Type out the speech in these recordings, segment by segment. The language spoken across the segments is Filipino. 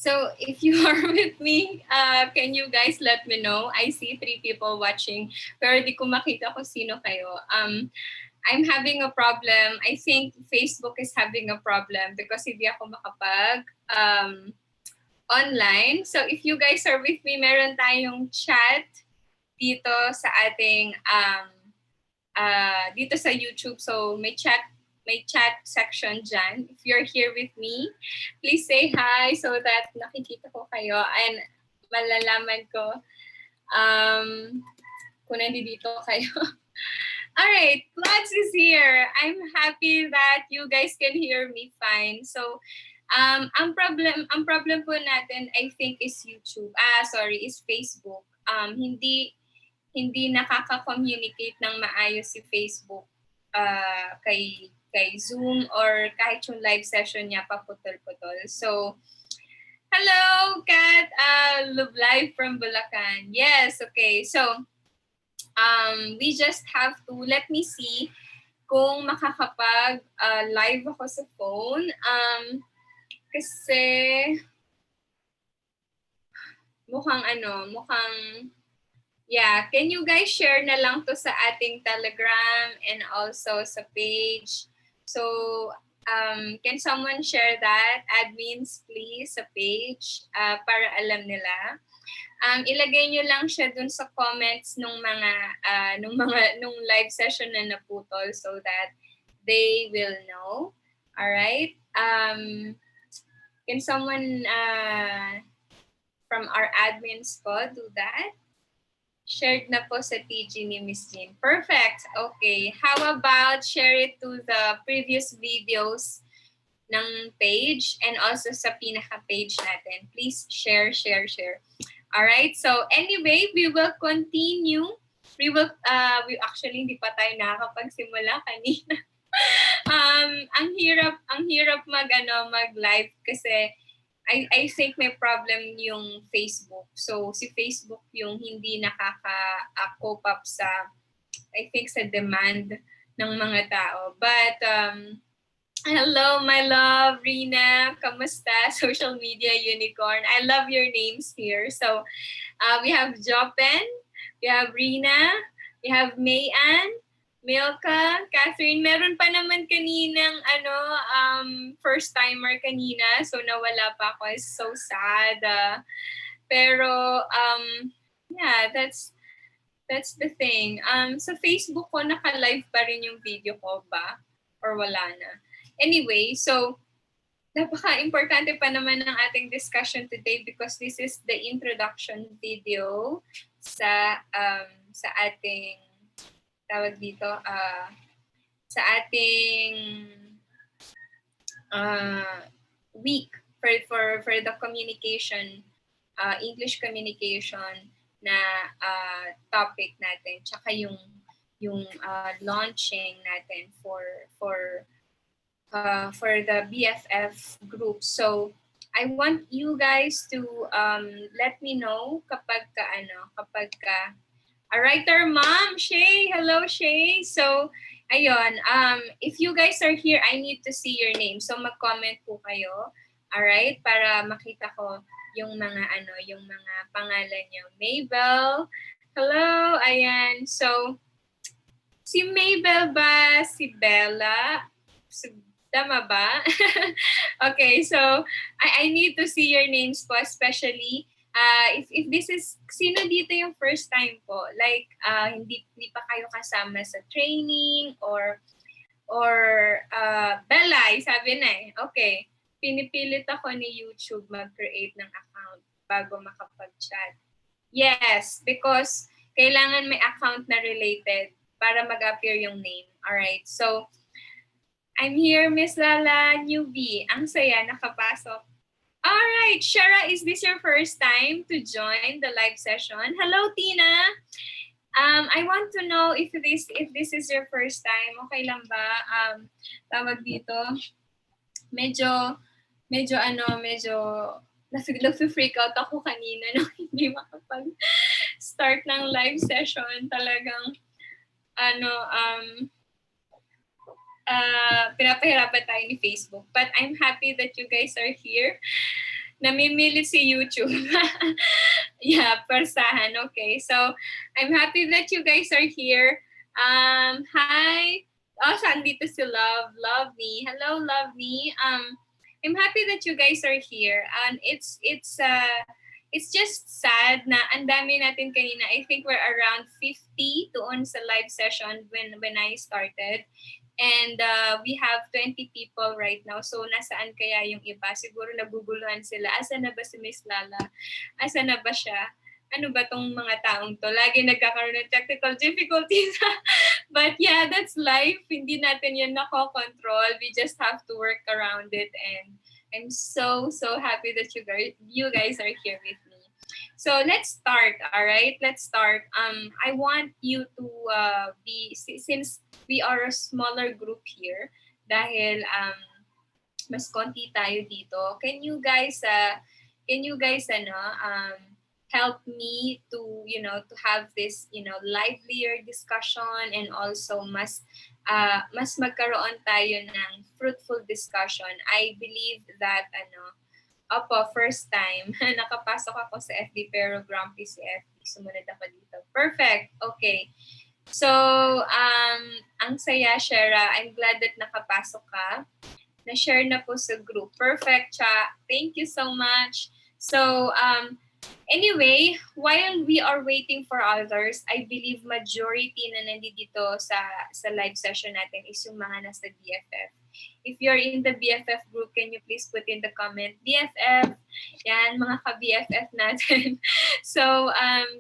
So if you are with me, can you guys let me know? I see 3 people watching, pero di ko makita kung sino kayo. I'm having a problem. I think Facebook is having a problem because hindi ako makapag online. So if you guys are with me, meron tayong chat dito sa ating dito sa YouTube. So may chat section dyan. If you're here with me, please say hi so that nakikita ko kayo and malalaman ko kung nandito kayo. Alright, Clauds is here. I'm happy that you guys can hear me fine. So, ang problem po natin, I think, is YouTube. Is Facebook. Hindi nakaka-communicate ng maayos si Facebook kay Zoom or kahit yung live session niya paputol-putol. So, hello, Kat. Live from Bulacan. Yes, okay. So, we just have to, let me see kung makakapag live ako sa phone. Kasi mukhang yeah, can you guys share na lang to sa ating Telegram and also sa page? So, can someone share that? Admins, please, sa page para alam nila. Ilagay nyo lang siya dun sa comments nung live session na naputol so that they will know. Alright? Can someone from our admins po do that? Shared na po sa TG ni Miss Jean. Perfect. Okay. How about share it to the previous videos ng page and also sa pinaka-page natin. Please share. Alright, so anyway, we will continue. We actually hindi pa tayo nakakapagsimula kanina. Ang hirap mag-live kasi I think may problem yung Facebook. So si Facebook yung hindi nakaka-cope up sa I think sa demand ng mga tao. But hello, my love, Rina. Kamusta? Social media unicorn. I love your names here. So, we have Jopen, we have Rina, we have Mayan, Milka, Catherine. Meron pa naman kaninang first-timer kanina. So, nawala pa ako. It's so sad. Pero, yeah, that's the thing. Sa Facebook ko, naka-live pa rin yung video ko ba? Or wala na? Anyway, so napaka-importante pa naman ng ating discussion today because this is the introduction video sa ating tawag dito sa ating week for the communication English communication na topic natin tsaka yung launching natin for the BFF group. So I want you guys to let me know kapag a writer mom, Shay. Hello, Shay. So ayun, if you guys are here, I need to see your name. So mag-comment po kayo. All right, para makita ko yung mga pangalan niyo. Mabel. Hello. Ayan. So si Mabel ba si Bella? Tama ba? Okay, so I need to see your names po, especially if this is, sino dito yung first time po? Like, hindi pa kayo kasama sa training or Bella, sabi na eh. Okay, pinipilit ako ni YouTube mag-create ng account bago makapag-chat. Yes, because kailangan may account na related para mag-appear yung name. Alright, so I'm here, Miss Lala, newbie. Ang saya, nakapasok. Alright, Shara, is this your first time to join the live session? Hello, Tina. I want to know if this is your first time. Okay lang ba? Tawag dito. Medyo na-freak out ako kanina nung hindi makapag-start ng live session. Talagang pinapahirapan tayo ni Facebook. But I'm happy that you guys are here. namimili si YouTube. Yeah, persahan. Okay. So, I'm happy that you guys are here. Hi. Oh, saan dito si Love? Love me. Hello, Love me. I'm happy that you guys are here. And it's just sad na ang dami natin kanina. I think we're around 50 doon sa live session when I started. And we have 20 people right now. So, nasaan kaya yung iba? Siguro naguguluhan sila. Asa na ba si Miss Lala? Asa na ba siya? Ano ba tong mga taong to? Lagi nagkakaroon ng technical difficulties. But yeah, that's life. Hindi natin yan nako-control. We just have to work around it. And I'm so happy that you guys are here with me. So let's start, all right? Let's start. I want you to since we are a smaller group here, dahil mas konti tayo dito. Can you guys help me to to have this livelier discussion, and also mas magkaroon tayo ng fruitful discussion. I believe that first time. Nakapasok ako sa FB pero grumpy si FB. Sumunod ako dito. Perfect. Okay. So, ang saya, Shera. I'm glad that nakapasok ka. Na-share na po sa group. Perfect, Cha. Thank you so much. So, anyway, while we are waiting for others, I believe majority na nandito sa live session natin is yung mga nasa BFF. If you're in the BFF group, can you please put in the comment, BFF? Yan, mga ka-BFF natin. So,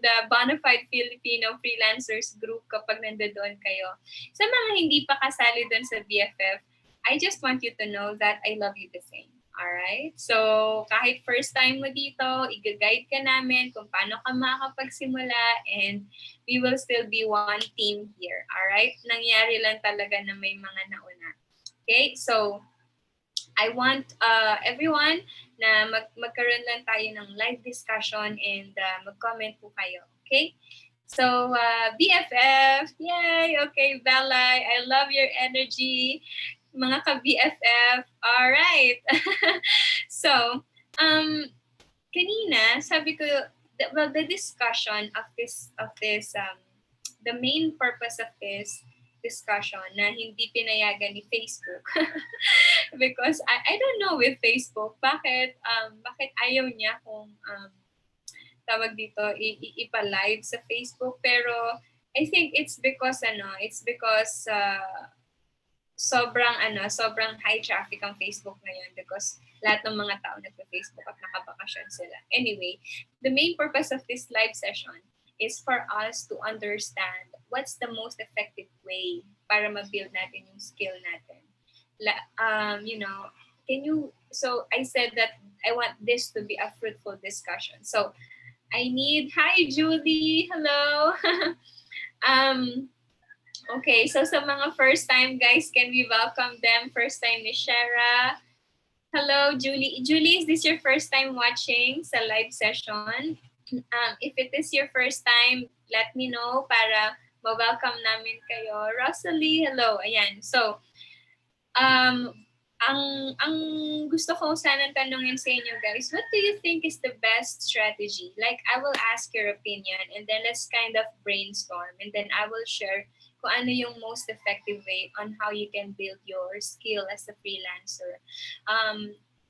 the Bonafide Filipino Freelancers group, kapag nandoon kayo. Sa mga hindi pa kasali doon sa BFF, I just want you to know that I love you the same. Alright? So, kahit first time mo dito, i-guide ka namin kung paano ka makakapagsimula, and we will still be one team here. Alright? Nangyari lang talaga na may mga nauna. Okay? So, I want everyone na magkaroon lang tayo ng live discussion, and mag-comment po kayo. Okay? So, BFF, yay! Okay, Bella, I love your energy. Mga ka-BFF, alright. So, kanina, sabi ko, the discussion of this, the main purpose of this discussion na hindi pinayagan ni Facebook. Because I don't know with Facebook, bakit ayaw niya kung tawag dito, ipa-live sa Facebook. Pero I think it's because sobrang high traffic ang Facebook ngayon, because lahat ng mga tao nagpa-Facebook at nakabakasyon sila. Anyway, the main purpose of this live session is for us to understand what's the most effective way para ma-build natin yung skill natin. So I said that I want this to be a fruitful discussion. So I need, hi Julie, hello. Okay, so sa mga first time guys, can we welcome them? First time is Shara. Hello, Julie. Julie, is this your first time watching sa live session? If it is your first time, let me know para ma-welcome namin kayo. Rosalie, hello. Ayan. So, ang gusto ko sanang tanungin sa inyo guys, what do you think is the best strategy? Like, I will ask your opinion, and then let's kind of brainstorm, and then I will share kung ano yung most effective way on how you can build your skill as a freelancer.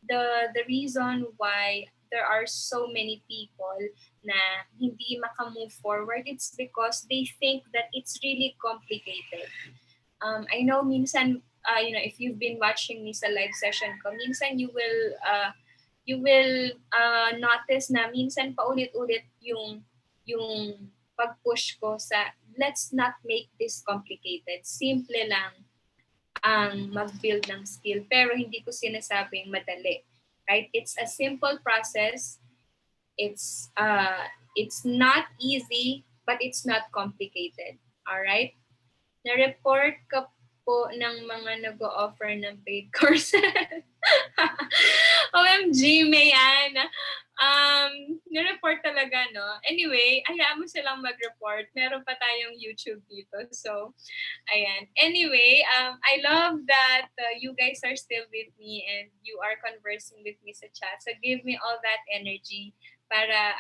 The reason why there are so many people na hindi makamove forward, it's because they think that it's really complicated. I know minsan, if you've been watching me sa live session ko, minsan you will notice na minsan paulit-ulit yung pag-push ko sa let's not make this complicated. Simple lang ang mag-build ng skill, pero hindi ko sinasabing madali. Right? It's a simple process. It's not easy, but it's not complicated. All right? Na-report ka po ng mga nag-o-offer ng paid courses. OMG, Mayan. Nireport talaga, no? Anyway, hayaan mo silang mag-report. Meron pa tayong YouTube dito. So, ayan. Anyway, I love that you guys are still with me and you are conversing with me sa chat. So, give me all that energy para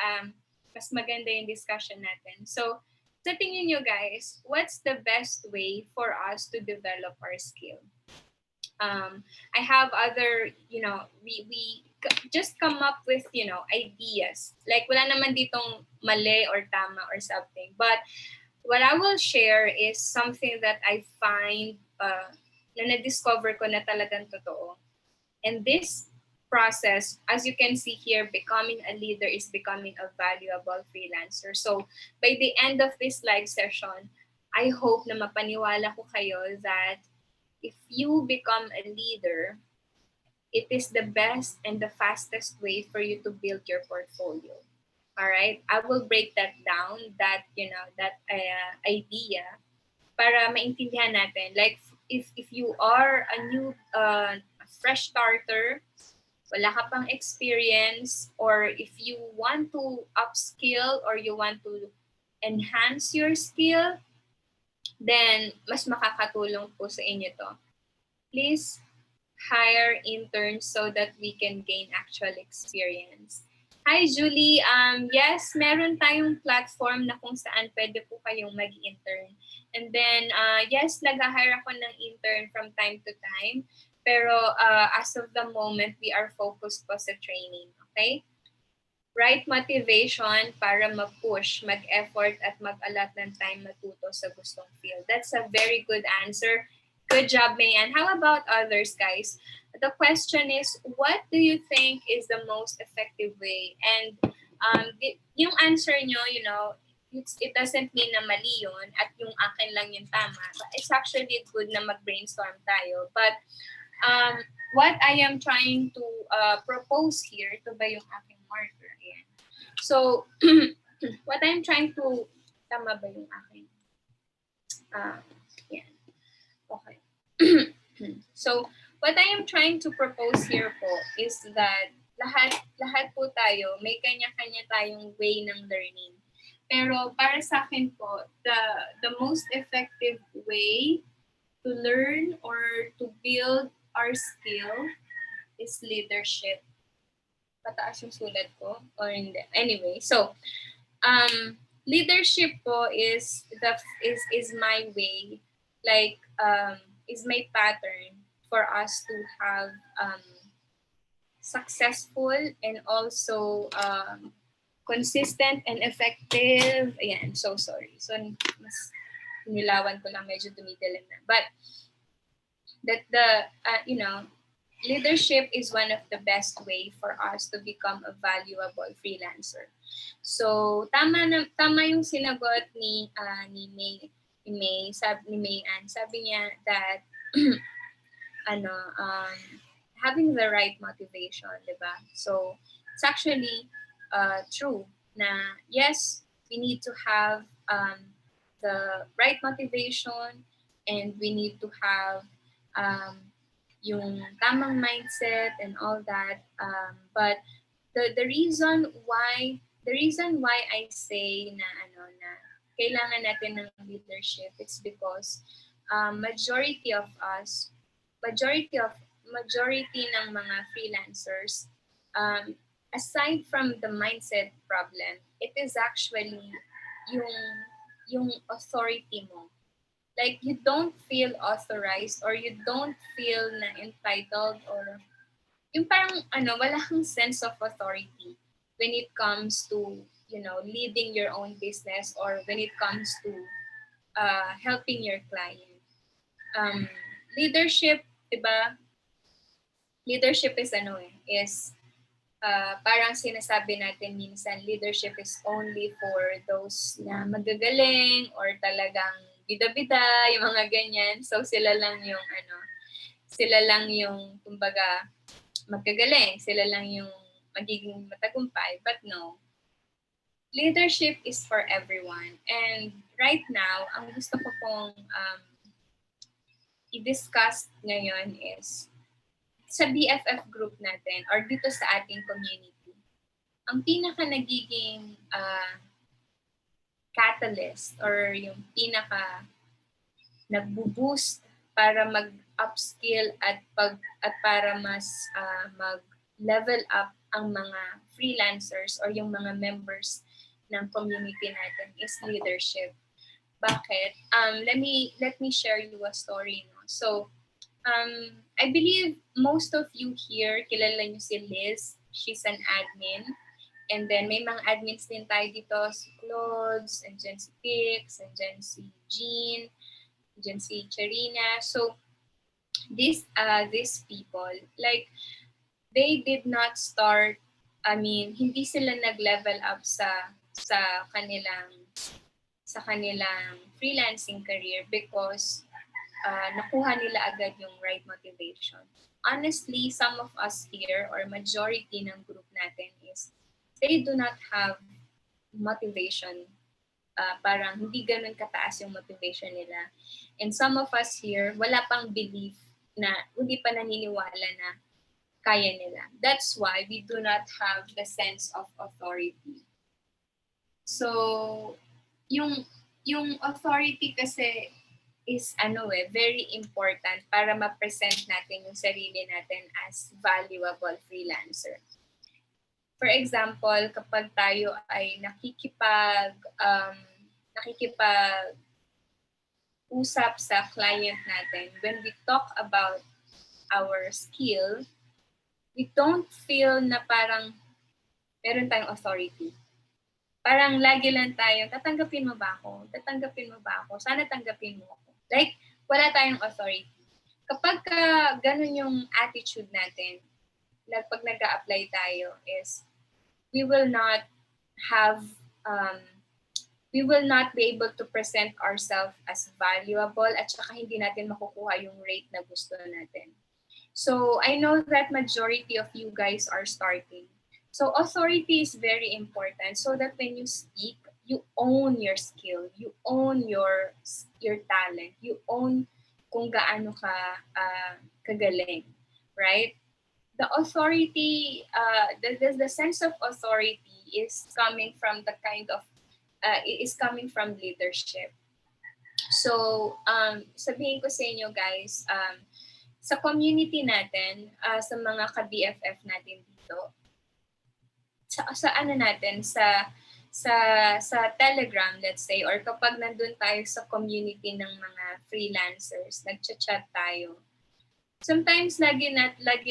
mas maganda yung discussion natin. So, sa tingin nyo guys, what's the best way for us to develop our skill? I have other, we just come up with, ideas. Like, wala naman ditong mali or tama or something. But what I will share is something that I find na na-discover ko na talagang totoo. And this process, as you can see here, becoming a leader is becoming a valuable freelancer. So by the end of this live session, I hope na mapaniwala ko kayo that if you become a leader, it is the best and the fastest way for you to build your portfolio. All right, I will break that down, that idea, para maintindihan natin. Like if you are a new fresh starter, wala ka pang experience, or if you want to upskill or you want to enhance your skill, then mas makakatulong po sa inyo to. Please hire interns so that we can gain actual experience. Hi, Julie. Yes, meron tayong platform na kung saan pwede po kayong mag-intern. And then, yes, nag-hire ako ng intern from time to time. Pero as of the moment, we are focused po sa training. Okay? Right motivation para mag-push, mag-effort, at mag-allot ng time matuto sa gustong field. That's a very good answer. Good job, Mayan. How about others, guys? The question is, what do you think is the most effective way? And yung answer nyo, it doesn't mean na mali yun at yung akin lang yung tama. But it's actually good na mag-brainstorm tayo. But what I am trying to propose here, ito ba yung aking marker? Ayan. So, what I'm trying to, tama ba yung aking? Yan. Okay. So, what I am trying to propose here po is that lahat po tayo, may kanya-kanya tayong way ng learning. Pero para sa akin po, the most effective way to learn or to build our skill is leadership. Pataas yung sulat ko or hindi. Anyway, so leadership po is my way, like is my pattern for us to have successful and also consistent and effective. Ayan, so sorry. So mas nilawan ko lang, medyo dumidilim na. But that leadership is one of the best way for us to become a valuable freelancer. So tama yung sinagot ni May, sabi niya that having the right motivation, diba? So it's actually true na yes, we need to have the right motivation and we need to have yung tamang mindset and all that. But the reason why I say na kailangan natin ng leadership, it's because majority ng mga freelancers, aside from the mindset problem, it is actually yung authority mo. Like, you don't feel authorized or you don't feel na entitled, or yung parang wala kang sense of authority when it comes to leading your own business or when it comes to helping your client. Leadership, diba? Leadership is parang sinasabi natin minsan, leadership is only for those na magagaling or talagang bida-bida, yung mga ganyan. So sila lang yung kumbaga magagaling, sila lang yung magiging matagumpay. But no, leadership is for everyone. And right now, ang gusto ko pong i-discuss ngayon is sa BFF group natin or dito sa ating community, ang pinaka nagiging catalyst or yung pinaka nagbo-boost para mag-upskill at para mas mag-level up ang mga freelancers or yung mga members ng community natin is leadership. Bakit? Let me share you a story. No? So, I believe most of you here, kilala niyo si Liz. She's an admin. And then may mga admins din tayo dito, si Claudes, and dyan si Pix, and dyan si Jean, and dyan si Charina. So, these people, like, they did not start, hindi sila nag-level up sa kanilang freelancing career because nakuha nila agad yung right motivation. Honestly, some of us here or majority ng group natin is they do not have motivation. Parang hindi ganun kataas yung motivation nila. And some of us here, wala pang belief na hindi pa naniniwala na kaya nila. That's why we do not have the sense of authority. So, yung authority kasi is very important para ma-present natin yung sarili natin as valuable freelancer. For example, kapag tayo ay nakikipag-usap sa client natin, when we talk about our skill, we don't feel na parang meron tayong authority. Parang lagi lang tayo, tatanggapin mo ba ako? Tatanggapin mo ba ako? Sana tanggapin mo ako. Like, wala tayong authority. Kapag ganun yung attitude natin, pag nag-a-apply tayo is, we will not be able to present ourselves as valuable at saka hindi natin makukuha yung rate na gusto natin. So, I know that majority of you guys are starting. So, authority is very important so that when you speak, you own your skill, you own your talent, you own kung gaano ka kagaling, right? The authority, the sense of authority is coming from leadership. So, sabihin ko sa inyo guys, sa community natin, sa mga ka-BFF natin dito, sa Telegram, let's say, or kapag nandun tayo sa community ng mga freelancers, nagchat-chat tayo. Sometimes lagi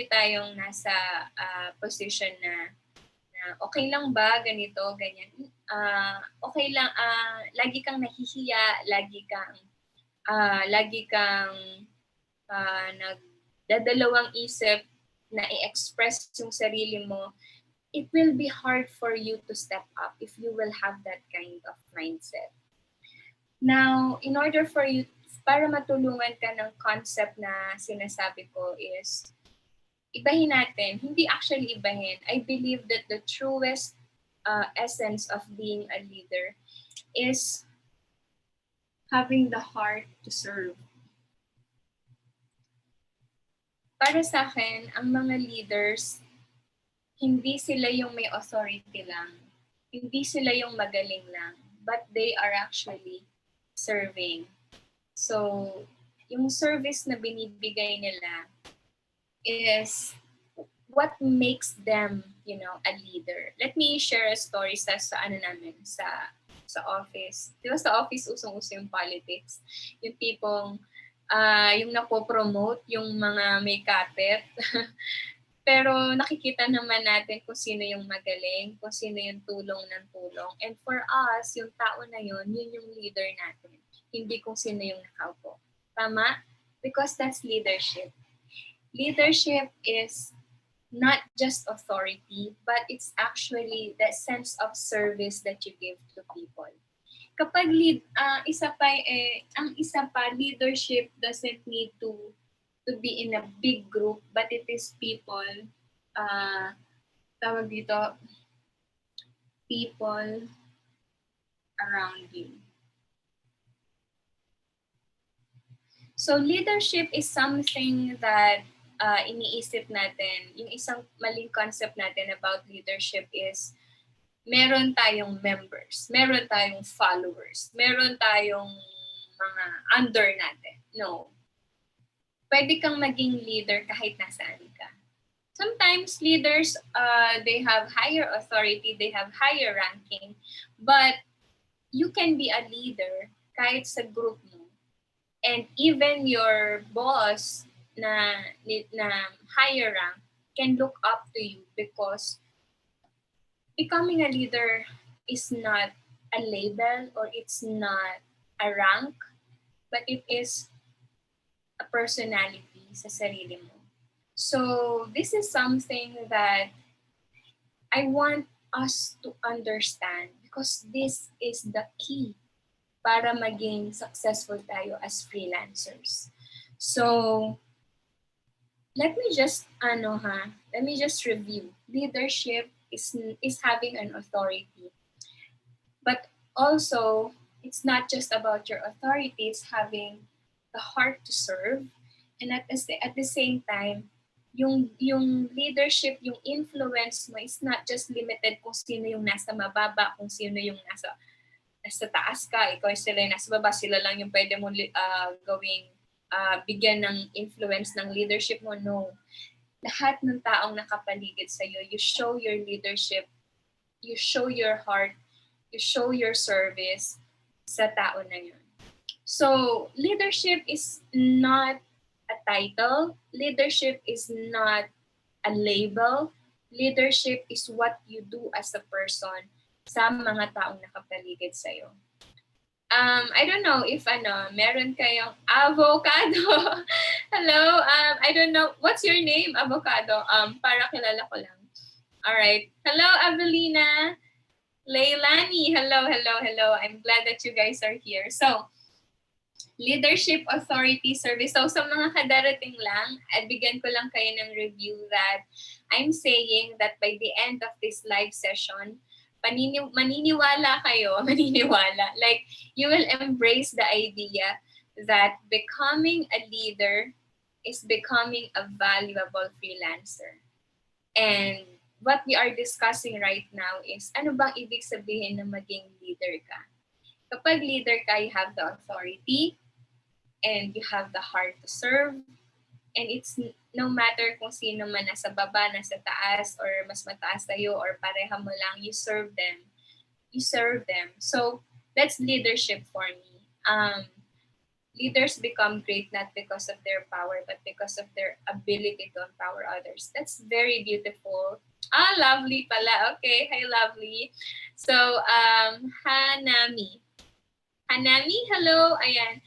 tayong nasa position na okay lang ba ganito, ganyan. Okay lang, lagi kang nahihiya, lagi kang nagdadalawang isip na i-express yung sarili mo. It will be hard for you to step up if you will have that kind of mindset. Now, in order for you, para matulungan ka ng concept na sinasabi ko is, ibahin natin, hindi actually ibahin. I believe that the truest essence of being a leader is having the heart to serve. Para sa akin, ang mga leaders, hindi sila yung may authority lang. Hindi sila yung magaling lang. But they are actually serving. So, yung service na binibigay nila is what makes them, a leader. Let me share a story sa office. Di ba sa office, usong-uso yung politics. Yung tipong, yung napopromote, yung mga may kapit. Pero nakikita naman natin kung sino yung magaling, kung sino yung tulong ng tulong. And for us, yung tao na yun yung leader natin. Hindi kung sino yung nakaupo. Tama? Because that's leadership. Leadership is not just authority, but it's actually that sense of service that you give to people. Kapag leadership doesn't need to be in a big group, but it is people, people around you. So leadership is something that iniisip natin. Yung isang maling concept natin about leadership is meron tayong members, meron tayong followers, meron tayong mga under natin. No. Pwede kang maging leader kahit nasaan ka. Sometimes leaders, they have higher authority, they have higher ranking, but you can be a leader kahit sa group mo. And even your boss na higher rank can look up to you because becoming a leader is not a label or it's not a rank, but it is a personality sa sarili mo. So this is something that I want us to understand because this is the key para maging successful tayo as freelancers. So let me just review. Leadership is having an authority. But also, it's not just about your authority, it's having the heart to serve. And at the same time, yung leadership, yung influence mo is not just limited kung sino yung nasa mababa, kung sino yung nasa taas ka, ikaw sila yung nasa baba, sila lang yung pwede mo bigyan ng influence ng leadership mo. No. Lahat ng taong nakapaligid sa'yo, you show your leadership, you show your heart, you show your service sa tao na yun. So, leadership is not a title. Leadership is not a label. Leadership is what you do as a person sa mga taong nakapaligid sa'yo. I don't know if meron kayong avocado. Hello, I don't know. What's your name, avocado? Para kilala ko lang. All right. Hello, Avelina. Leilani, hello. I'm glad that you guys are here. So, leadership, authority, service. So, sa mga kadarating lang, at bigyan ko lang kayo ng review that I'm saying that by the end of this live session, maniniwala kayo, like, you will embrace the idea that becoming a leader is becoming a valuable freelancer. And what we are discussing right now is ano bang ibig sabihin na maging leader ka? Kapag leader ka, you have the authority and you have the heart to serve. And it's no matter kung sino man nasa baba, nasa taas, or mas mataas sa'yo, or pareha mo lang, you serve them. You serve them. So that's leadership for me. Leaders become great not because of their power, but because of their ability to empower others. That's very beautiful. Lovely pala. Okay, hi, lovely. So, Hanami. Hanami, hello. Ayan.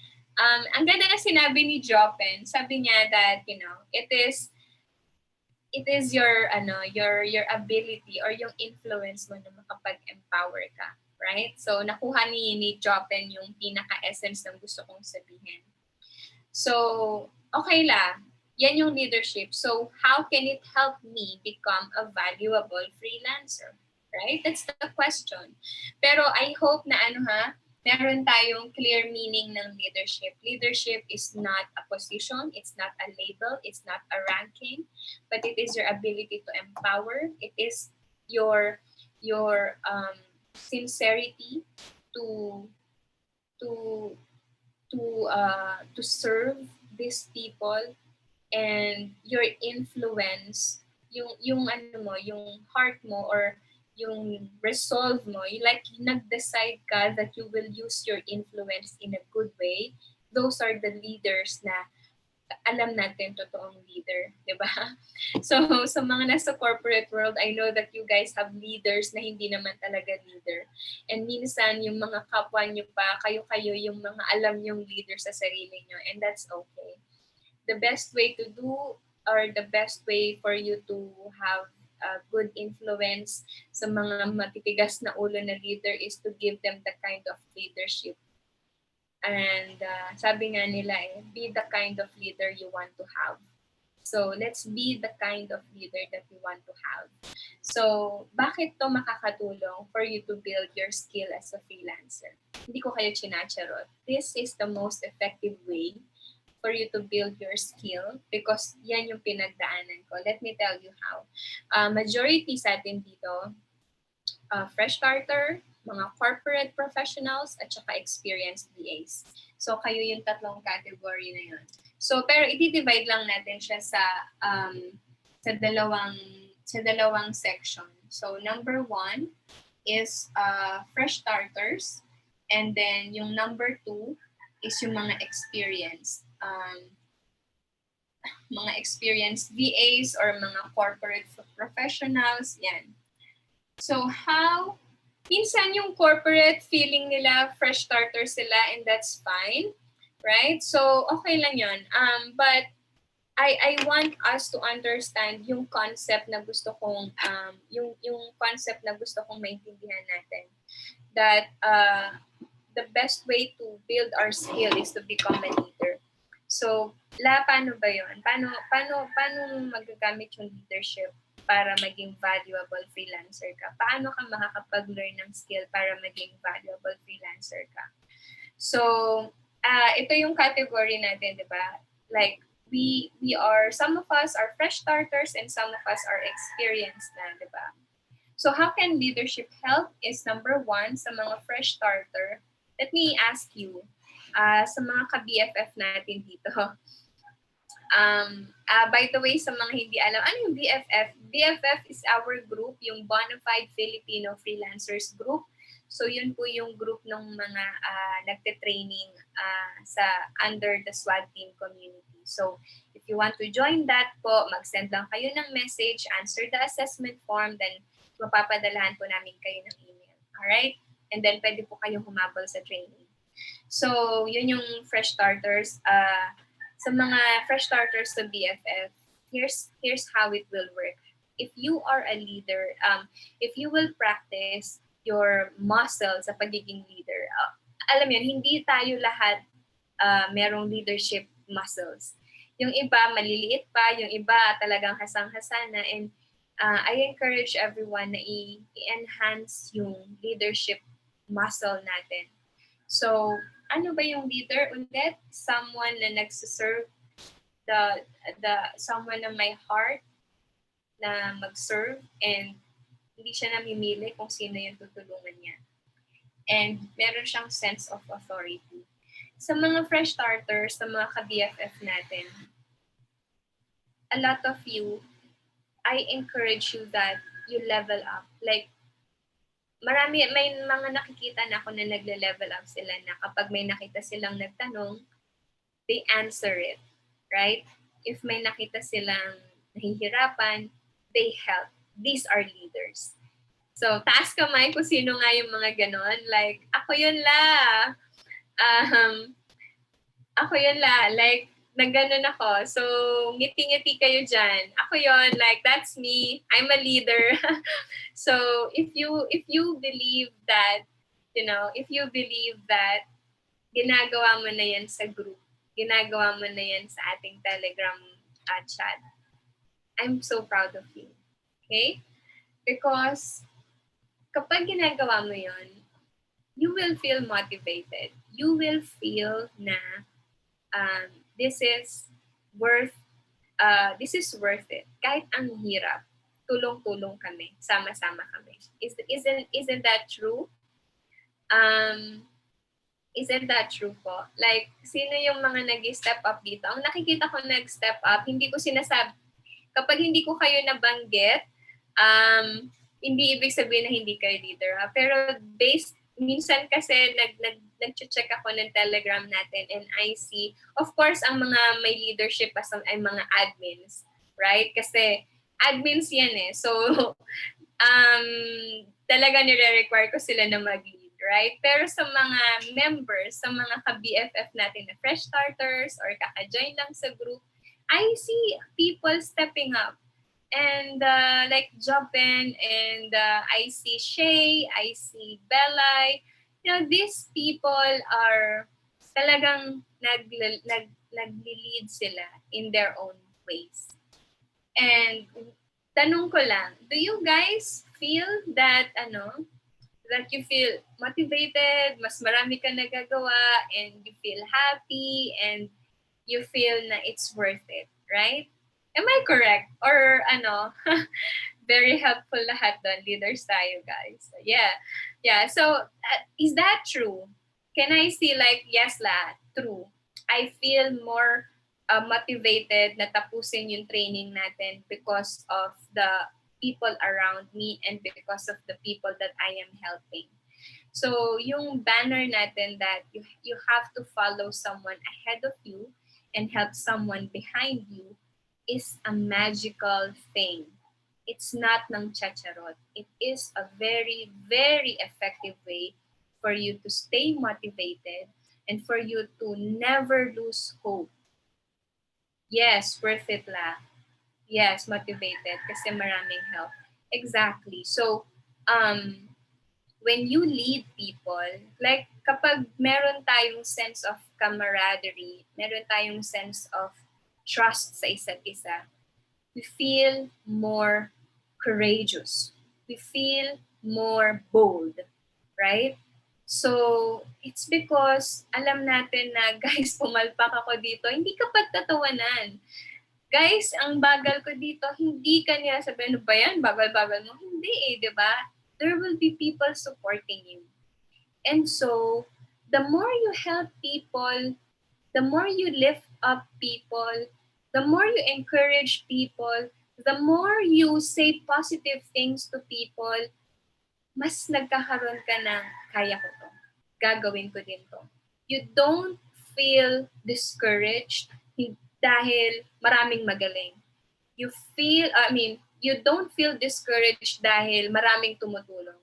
Ang ganda na sinabi ni Jopen. Sabi niya that, it is your ability or yung influence mo na makapag-empower ka. Right? So, nakuha ni Jopen yung pinaka-essence ng gusto kong sabihin. So, okay lang. Yan yung leadership. So, how can it help me become a valuable freelancer? Right? That's the question. Pero I hope na meron tayong clear meaning ng leadership. Leadership is not a position, it's not a label, it's not a ranking, but it is your ability to empower. It is your sincerity to serve these people, and your influence, yung heart mo or yung resolve mo, like nag-decide ka that you will use your influence in a good way. Those are the leaders na alam natin totoong leader, di ba? So, sa mga nasa corporate world, I know that you guys have leaders na hindi naman talaga leader. And minsan, yung mga kapwa nyo pa, kayo-kayo yung mga alam yung leader sa sarili nyo. And that's okay. The best way to do, or the best way for you to have a good influence sa mga matitigas na ulo na leader is to give them the kind of leadership. And sabi nga nila be the kind of leader you want to have. So let's be the kind of leader that you want to have. So bakit to makakatulong for you to build your skill as a freelancer? Hindi ko kayo chinacharot. This is the most effective way for you to build your skill because yan yung pinagdaanan ko. Let me tell you how. Majority sa atin dito, fresh starter, mga corporate professionals, at saka experienced VAs. So, kayo yung tatlong category na yun. So, pero i-divide lang natin siya sa dalawang section. So, number 1 is fresh starters. And then, yung number 2 is yung mga experienced VAs or mga corporate professionals, yan. So minsan yung corporate feeling nila fresh starter sila and that's fine, right? So okay lang yun. But I want us to understand yung concept na gusto kong yung concept na gusto kong maintindihan natin, that the best way to build our skill is to become a leader. So paano ba yun? Paano magagamit yung leadership para maging valuable freelancer ka? Paano ka makakapag-learn ng skill para maging valuable freelancer ka? So, ito yung category natin, di ba? Like, we are, some of us are fresh starters and some of us are experienced na, di ba? So, how can leadership help is number 1, sa mga fresh starter. Let me ask you, sa mga ka-BFF natin dito, by the way, sa mga hindi alam, ano yung BFF? BFF is our group, yung Bonafide Filipino Freelancers Group. So yun po yung group ng mga nagte-training sa under the SWAT team community. So if you want to join that po, mag-send lang kayo ng message, answer the assessment form, then mapapadalahan po namin kayo ng email. Alright? And then pwede po kayong humabol sa training. So yun yung fresh starters. Sa mga fresh starters sa BFF, here's how it will work. If you are a leader, if you will practice your muscles sa pagiging leader, alam yun, hindi tayo lahat merong leadership muscles. Yung iba, maliliit pa, yung iba talagang hasang-hasa na, and I encourage everyone na i-enhance yung leadership muscle natin. So, ano ba yung leader ulit? Someone na nagsiserve, someone na may heart na mag-serve and hindi siya namimili kung sino yung tutulungan niya. And meron siyang sense of authority. Sa mga fresh starters, sa mga ka-BFF natin, a lot of you, I encourage you that you level up. Like, may mga nakikita na ako na nagle-level up sila na kapag may nakita silang nagtanong, they answer it, right? If may nakita silang nahihirapan, they help. These are leaders. So, taas kamay kung sino nga yung mga ganon. Like, ako yun la. Like, nagganon ako. So, ngiti-ngiti kayo dyan. Ako yon, like, that's me. I'm a leader. So, if you believe that, if you believe that ginagawa mo na yan sa group, ginagawa mo na yan sa ating Telegram chat, I'm so proud of you. Okay? Because kapag ginagawa mo yon, you will feel motivated. You will feel na this is worth it. Kahit ang hirap, tulong-tulong kami, sama-sama kami. Isn't that true? Isn't that true po? Like, sino yung mga nag-step up dito? Ang nakikita ko nag-step up, hindi ko sinasabi, kapag hindi ko kayo nabanggit, hindi ibig sabihin na hindi kayo leader. Ha? Pero minsan kasi nag-check ako ng Telegram natin and I see, of course, ang mga may leadership ay mga admins, right? Kasi admins yan eh. So, talaga nire-require ko sila na mag-lead, right? Pero sa mga members, sa mga ka-BFF natin na fresh starters or kaka-join lang sa group, I see people stepping up. And like Jobin, and I see Shay, I see Belay. These people are talagang nag-lead sila in their own ways. And tanong ko lang, do you guys feel that that you feel motivated, mas marami ka nagagawa, and you feel happy, and you feel na it's worth it, right? Am I correct? Or ano, very helpful lahat doon. Leaders tayo, guys. So, yeah. Yeah. So, is that true? Can I see like, yes lahat, true. I feel more motivated na tapusin yung training natin because of the people around me and because of the people that I am helping. So, yung banner natin that you have to follow someone ahead of you and help someone behind you is a magical thing. It's not ng chacharot. It is a very, very effective way for you to stay motivated and for you to never lose hope. Yes, worth it la. Yes, motivated kasi maraming help. Exactly. So, when you lead people, like kapag meron tayong sense of camaraderie, meron tayong sense of trust sa isa't isa, we feel more courageous. We feel more bold, right? So, it's because alam natin na, guys, pumalpak ako dito, hindi ka pagtatawanan. Guys, ang bagal ko dito, hindi ka niya sabihin, ano ba yan? Bagal-bagal mo. Hindi eh, di ba? There will be people supporting you. And so, the more you help people, the more you lift up people, the more you encourage people, the more you say positive things to people, mas nagkakaroon ka ng, kaya ko to. Gagawin ko din to. You don't feel discouraged dahil maraming magaling. You don't feel discouraged dahil maraming tumutulong.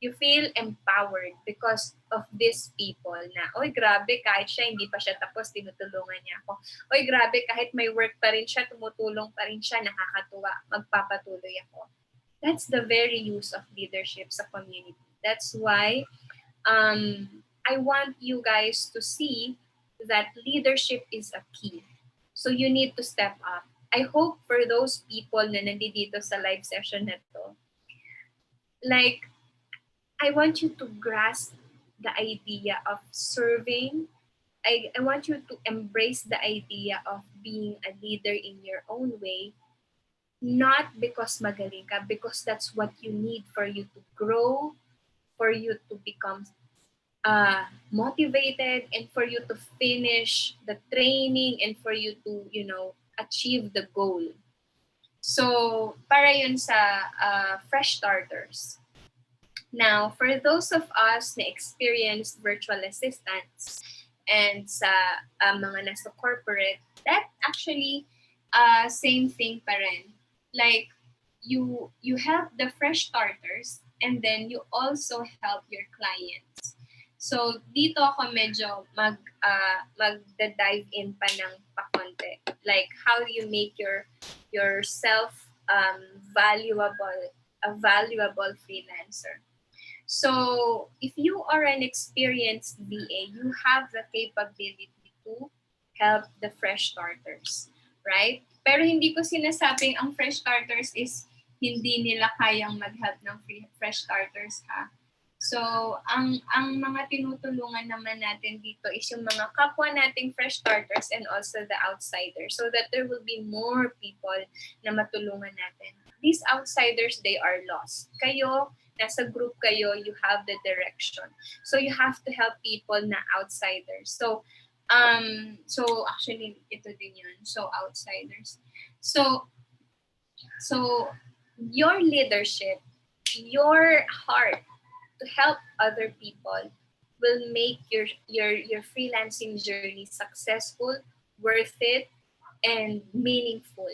You feel empowered because of these people na, oy grabe, kahit siya hindi pa siya tapos, tinutulungan niya ako. Oy grabe, kahit may work pa rin siya, tumutulong pa rin siya, nakakatuwa, magpapatuloy ako. That's the very use of leadership sa community. That's why I want you guys to see that leadership is a key. So you need to step up. I hope for those people na nandito sa live session na to, like, I want you to grasp the idea of serving. I want you to embrace the idea of being a leader in your own way, not because magaling ka, because that's what you need for you to grow, for you to become motivated, and for you to finish the training, and for you to, achieve the goal. So, para yun sa fresh starters. Now, for those of us na experienced virtual assistants and sa mga nasa corporate, that actually same thing pa rin. Like, you help the fresh starters and then you also help your clients. So, dito ako medyo mag-dive in pa ng pakonte. Like, how do you make yourself a valuable freelancer? So, if you are an experienced VA, you have the capability to help the fresh starters, right? Pero hindi ko sinasabing ang fresh starters is hindi nila kayang mag-help ng fresh starters, ha? So, ang mga tinutulungan naman natin dito is yung mga kapwa nating fresh starters and also the outsiders, so that there will be more people na matulungan natin. These outsiders, they are lost. Kayo, nasa group kayo, you have the direction. So you have to help people na outsiders. So actually ito din yun. So outsiders. So your leadership, your heart to help other people will make your freelancing journey successful, worth it, and meaningful.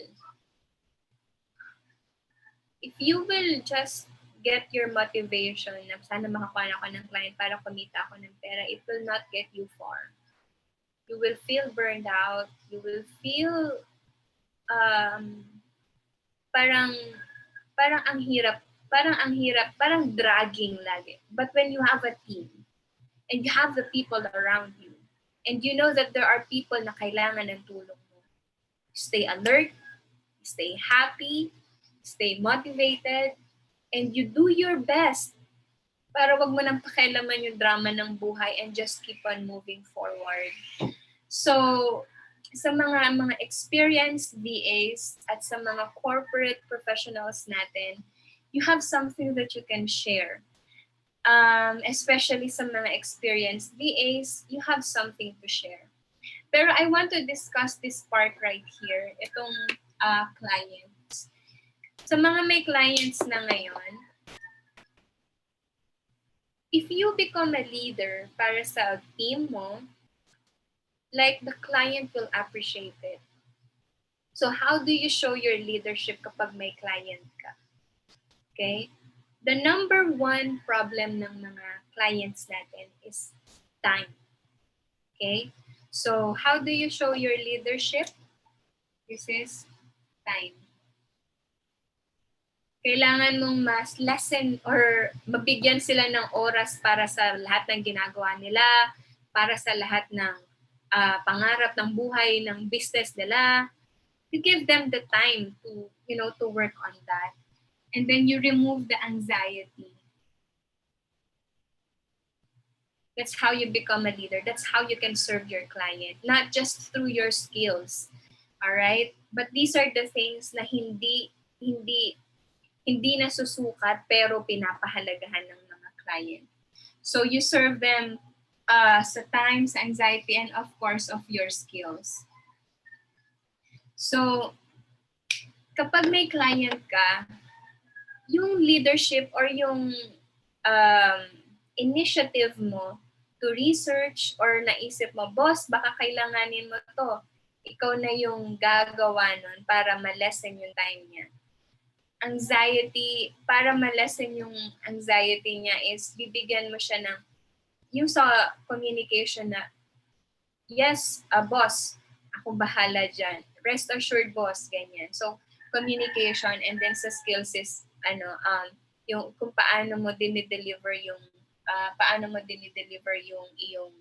If you will just get your motivation na sana makakuha ako ng client para kumita ako ng pera, it will not get you far. You will feel burned out. You will feel parang ang hirap, parang dragging lagi. But when you have a team and you have the people around you and you know that there are people na kailangan ng tulong mo, stay alert, stay happy, stay motivated, and you do your best para wag mo nang pakialaman yung drama ng buhay and just keep on moving forward. So sa mga experienced VAs at sa mga corporate professionals natin, you have something that you can share. Especially sa mga experienced VAs, you have something to share. Pero I want to discuss this part right here, itong clients. Sa mga may clients na ngayon, if you become a leader para sa team mo, like the client will appreciate it. So how do you show your leadership kapag may client ka? Okay? The number one problem ng mga clients natin is time. Okay? So how do you show your leadership? This is time. Kailangan mong mas lessen or mabigyan sila ng oras para sa lahat ng ginagawa nila, para sa lahat ng pangarap ng buhay, ng business nila. You give them the time to, to work on that. And then you remove the anxiety. That's how you become a leader. That's how you can serve your client, not just through your skills. All right? But these are the things na hindi nasusukat pero pinapahalagahan ng mga client. So you serve them sa time, sa anxiety, and of course of your skills. So kapag may client ka, yung leadership or yung initiative mo to research or naisip mo, boss, baka kailanganin mo to. Ikaw na yung gagawa nun para ma-lessen yung time niya. Anxiety, para ma-lessen yung anxiety niya is bibigyan mo siya ng, yung sa communication na, yes, boss, ako bahala dyan. Rest assured, boss, ganyan. So, communication and then sa skills is, yung kung paano mo dinideliver yung iyong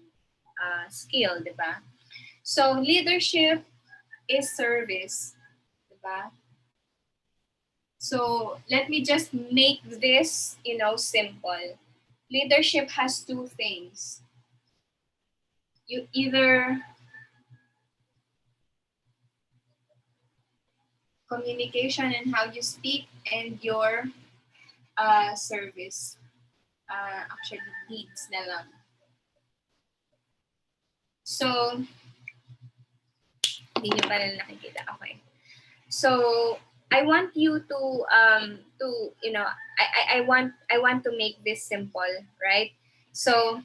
skill, di ba? So, leadership is service, di ba? So, let me just make this, simple. Leadership has two things. You either communication and how you speak and your service. Actually, needs na lang. So, hindi nyo pa rin nakikita. Okay. So, I want you to I want to make this simple, right? So,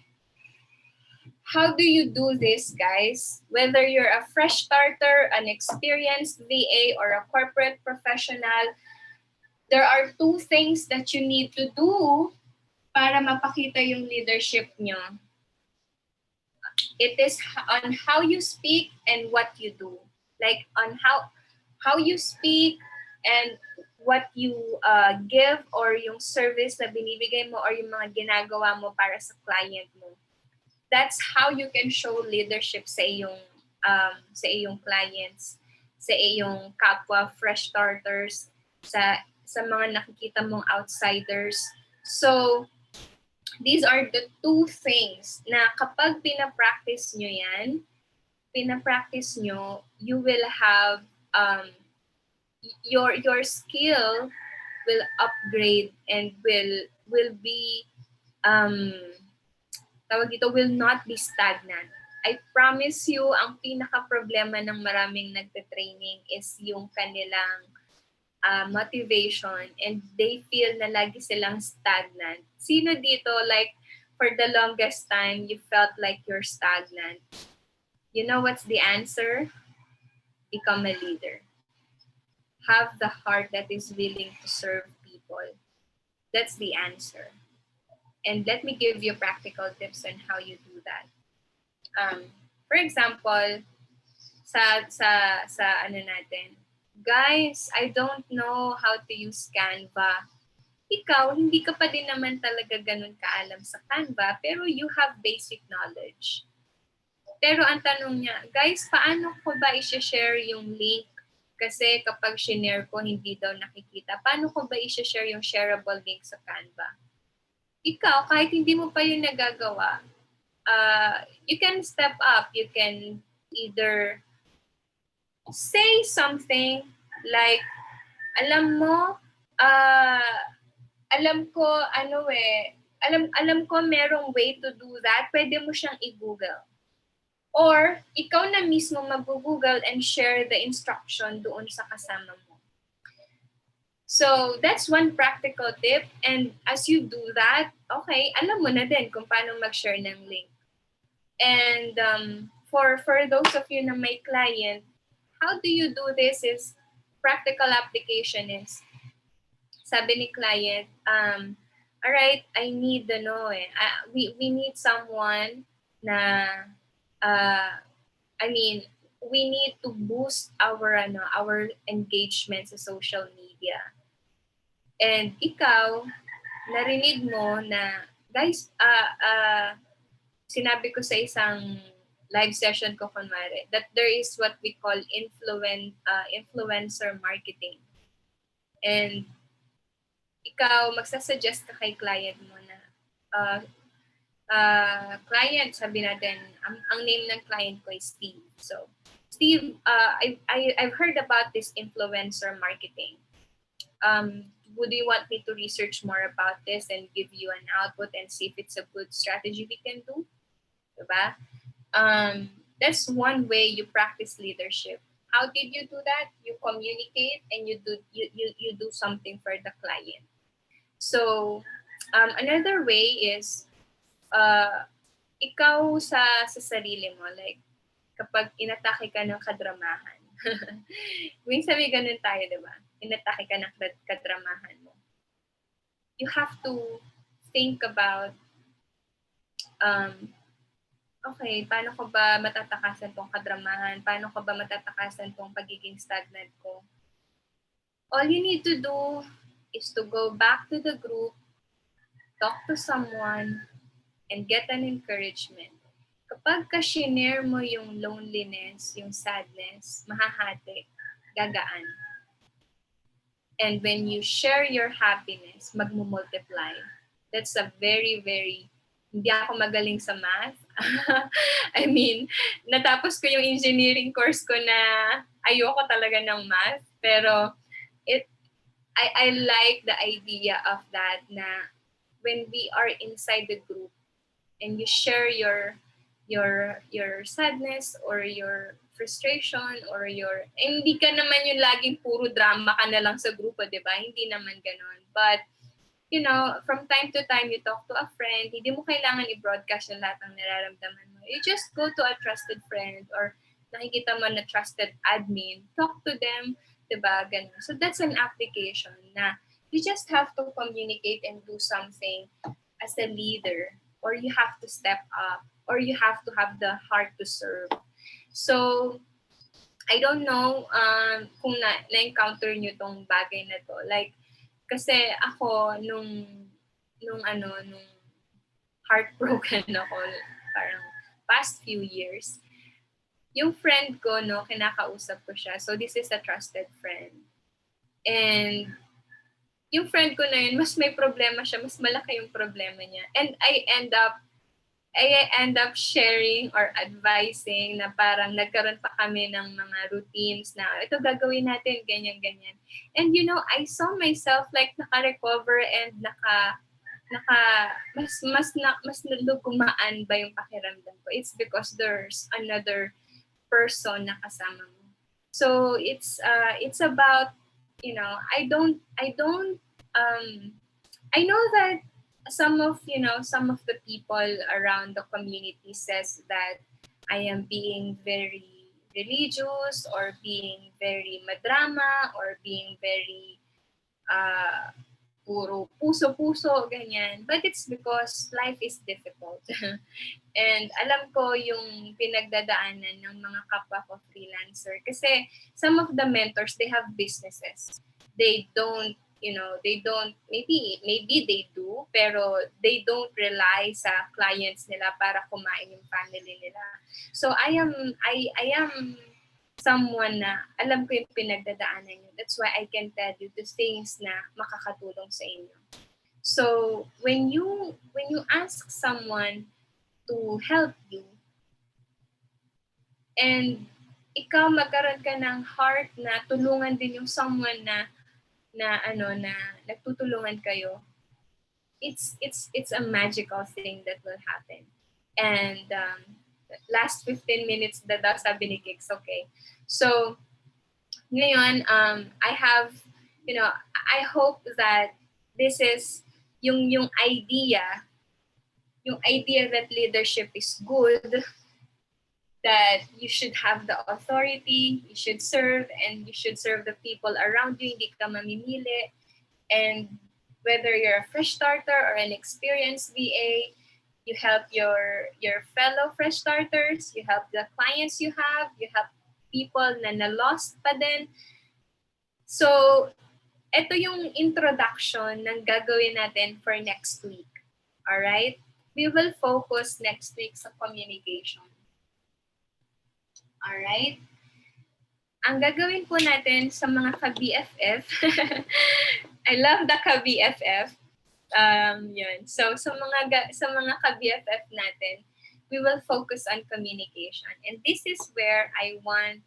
how do you do this, guys? Whether you're a fresh starter, an experienced VA, or a corporate professional, there are two things that you need to do para mapakita yung leadership nyo. It is on how you speak and what you do. Like on how you speak and what you give or yung service na binibigay mo or yung mga ginagawa mo para sa client mo. That's how you can show leadership sa iyong clients, sa iyong kapwa fresh starters, sa mga nakikita mong outsiders. So, these are the two things na kapag pinapractice nyo yan, you will have your skill will upgrade and will be will not be stagnant. I promise you, ang pinaka-problema ng maraming nagte-training is yung kanilang motivation and they feel na lagi silang stagnant. Sino dito, like, for the longest time, you felt like you're stagnant? You know what's the answer? Become a leader. Have the heart that is willing to serve people. That's the answer. And let me give you practical tips on how you do that. For example, sa ano natin, guys, I don't know how to use Canva. Ikaw, hindi ka pa din naman talaga ganun kaalam sa Canva, pero you have basic knowledge. Pero ang tanong niya, guys, paano ko ba i-share yung link? Kasi kapag shinare ko, hindi daw nakikita. Paano ko ba i-share yung shareable link sa Canva? Ikaw, kahit hindi mo pa yun nagagawa, you can step up. You can either say something like, alam mo, uh, alam ko, alam ko merong way to do that, pwede mo siyang i-Google. Or, ikaw na mismo mag-Google and share the instruction doon sa kasama mo. So, that's one practical tip. And as you do that, okay, alam mo na din kung paano mag-share ng link. And for those of you na may client, how do you do this is, practical application is, sabi ni client, all right, I need we need someone na, we need to boost our engagement sa social media. And ikaw, narinig mo na, guys, sinabi ko sa isang live session ko kunwari, that there is what we call influencer marketing. And ikaw, magsasuggest ka kay client mo na, client, sabi natin, ang name ng client ko is Steve. So, Steve, I've heard about this influencer marketing. Would you want me to research more about this and give you an output and see if it's a good strategy we can do? Diba? That's one way you practice leadership. How did you do that? You communicate and you do something for the client. So, another way is, ikaw sa sarili mo, like, kapag inatake ka ng kadramahan. Minsan may ganun tayo, diba? Inatake ka ng kadramahan mo. You have to think about, okay, paano ko ba matatakasan tong kadramahan? Paano ko ba matatakasan tong pagiging stagnant ko? All you need to do is to go back to the group, talk to someone, and get an encouragement. Kapag ka-share mo yung loneliness, yung sadness, mahahati, gagaan. And when you share your happiness, magmumultiply. That's a very, very, hindi ako magaling sa math. I mean, natapos ko yung engineering course ko na ayoko talaga ng math. Pero I like the idea of that, na when we are inside the group and you share your sadness or your frustration or hindi ka naman yung laging puro drama ka na lang sa grupo, di ba? Hindi naman ganon. But, from time to time, you talk to a friend, hindi mo kailangan i-broadcast yung lahat ng nararamdaman mo. You just go to a trusted friend or nakikita mo na trusted admin, talk to them, di ba? Ganon. So, that's an application na you just have to communicate and do something as a leader, or you have to step up, or you have to have the heart to serve. So, I don't know kung na-encounter nyo tong bagay na to. Like, kasi ako, nung heartbroken ako, parang past few years, yung friend ko, kinakausap ko siya. So, this is a trusted friend. And, yung friend ko na yun, mas may problema siya, mas malaki yung problema niya. And I end up sharing or advising na parang nagkaroon pa kami ng mga routines na ito gagawin natin, ganyan. And I saw myself like naka-recover and mas gumaan ba yung pakiramdam ko. It's because there's another person na kasama mo. So it's about, I know that some of the people around the community says that I am being very religious or being very madrama or being very puro puso-puso, ganyan. But it's because life is difficult. And alam ko yung pinagdadaanan ng mga kapwa ko freelancer. Kasi some of the mentors, they have businesses. They don't, maybe they do, pero they don't rely sa clients nila para kumain yung family nila. So I am someone na alam ko yung pinagdadaanan nyo. That's why I can tell you the things na makakatulong sa inyo. So when you ask someone to help you, and ikaw magkaroon ka ng heart na tulungan din yung someone na nagtutulungan kayo, it's a magical thing that will happen. And last 15 minutes na daw sabi ni Kix, okay. So, ngayon, I have, I hope that this is yung idea that leadership is good, that you should have the authority, you should serve, and you should serve the people around you, hindi ka mamimili. And whether you're a fresh starter or an experienced VA, you help your fellow fresh starters, you help the clients you help people na lost pa din. So, ito yung introduction ng gagawin natin for next week. Alright? We will focus next week sa communication. Alright? Ang gagawin po natin sa mga ka-BFF, I love the ka-BFF. Yun. So, sa mga ka-BFF natin, we will focus on communication. And this is where I want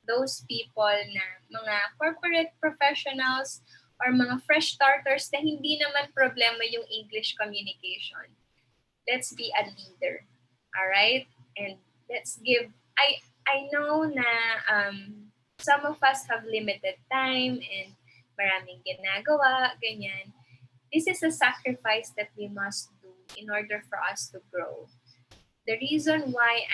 those people na mga corporate professionals or mga fresh starters na hindi naman problema yung English communication. Let's be a leader. Alright? And let's give, I know na some of us have limited time and maraming ginagawa, ganyan. This is a sacrifice that we must do in order for us to grow. The reason why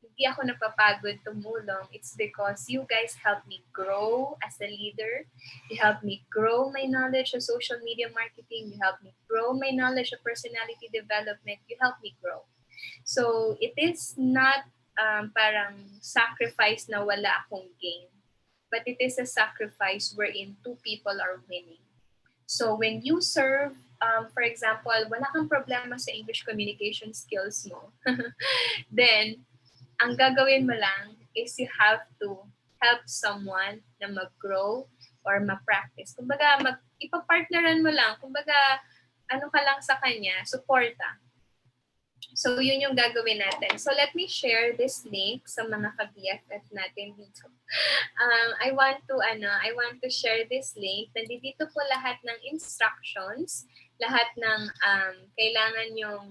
hindi ako napapagod tumulong, it's because you guys help me grow as a leader. You help me grow my knowledge of social media marketing. You help me grow my knowledge of personality development. You help me grow. So it is not parang sacrifice na wala akong gain, but it is a sacrifice wherein two people are winning. So when you serve, for example, wala kang problema sa English communication skills mo, then ang gagawin mo lang is you have to help someone na mag-grow or ma-practice. Kumbaga, ipapartneran mo lang. Kumbaga, ano ka lang sa kanya, suporta. So, yun yung gagawin natin. So, let me share this link sa mga ka-BFF natin dito. I want to share this link. Nandito po lahat ng instructions, lahat ng kailangan yung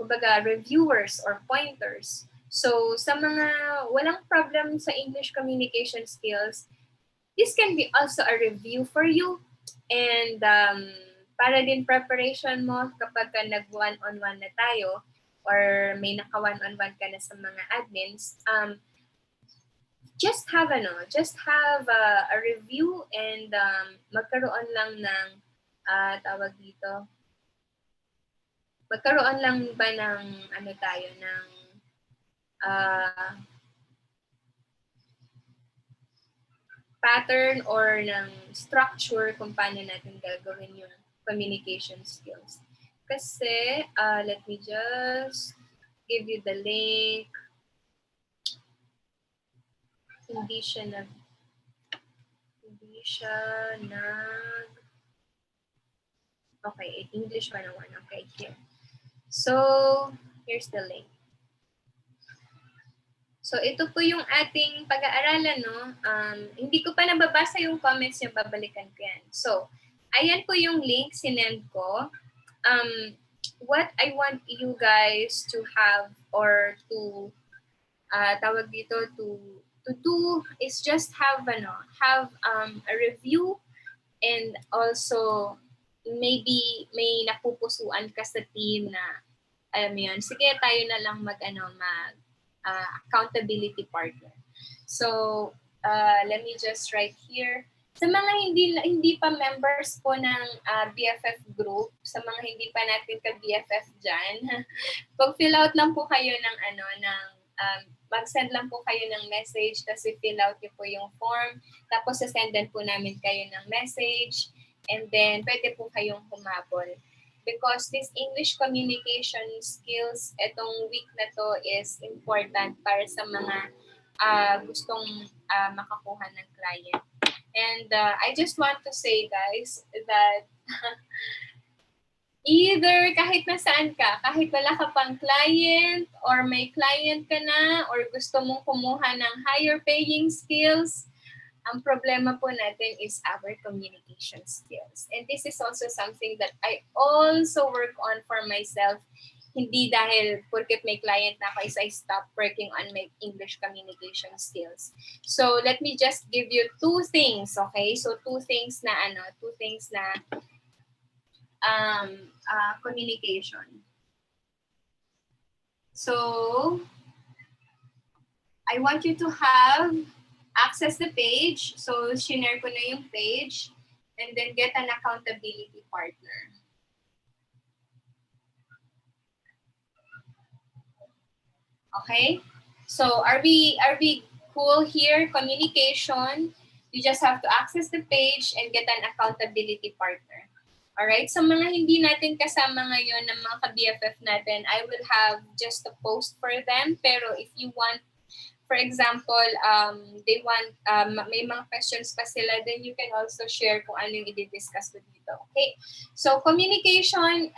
kumbaga, reviewers or pointers. So, sa mga walang problem sa English communication skills, this can be also a review for you. And para din preparation mo kapag nag-one-on-one na tayo or may naka-one-on-one ka na sa mga admins, just have a review and magkaroon lang ng tawag dito, magkaroon lang ba ng ng pattern or ng structure kung paano natin gagawin yung communication skills. Kasi, let me just give you the link. Hindi siya okay, English 101. Okay, here. So, here's the link. So, ito po yung ating pag-aaralan, no? Hindi ko pa nababasa yung comments yung babalikan ko yan. So, ayan po yung link, sinend ko. What I want you guys to have or to, tawag dito, to do is just have a review and also maybe may napupusuan ka sa team na alam mo yun, sige tayo na lang mag accountability partner. So let me just write here. Sa mga hindi pa members po ng BFF group, sa mga hindi pa natin ka BFF diyan, pag-fill out lang po kayo ng mag-send lang po kayo ng message, tapos i-fill out niyo po yung form, tapos sasendan po namin kayo ng message, and then pwede po kayong humabol. Because this English communication skills, etong week na to is important para sa mga gustong makakuha ng client. And I just want to say, guys, that Either kahit nasaan ka, kahit wala ka pang client or may client ka na or gusto mong kumuha ng higher paying skills, ang problema po natin is our communication skills. And this is also something that I also work on for myself. Hindi dahil porket may client na ako is I stop working on my English communication skills. So let me just give you two things, okay? So two things na communication. So I want you to have access the page. So share ko na yung page and then get an accountability partner. Okay? So are we cool here? Communication. You just have to access the page and get an accountability partner. Alright? Sa mga hindi natin kasama ngayon ng mga ka-BFF natin, I will have just a post for them. Pero if you want, for example, they want, may mga questions pa sila, then you can also share kung ano yung i-discuss ko dito. Okay? So communication,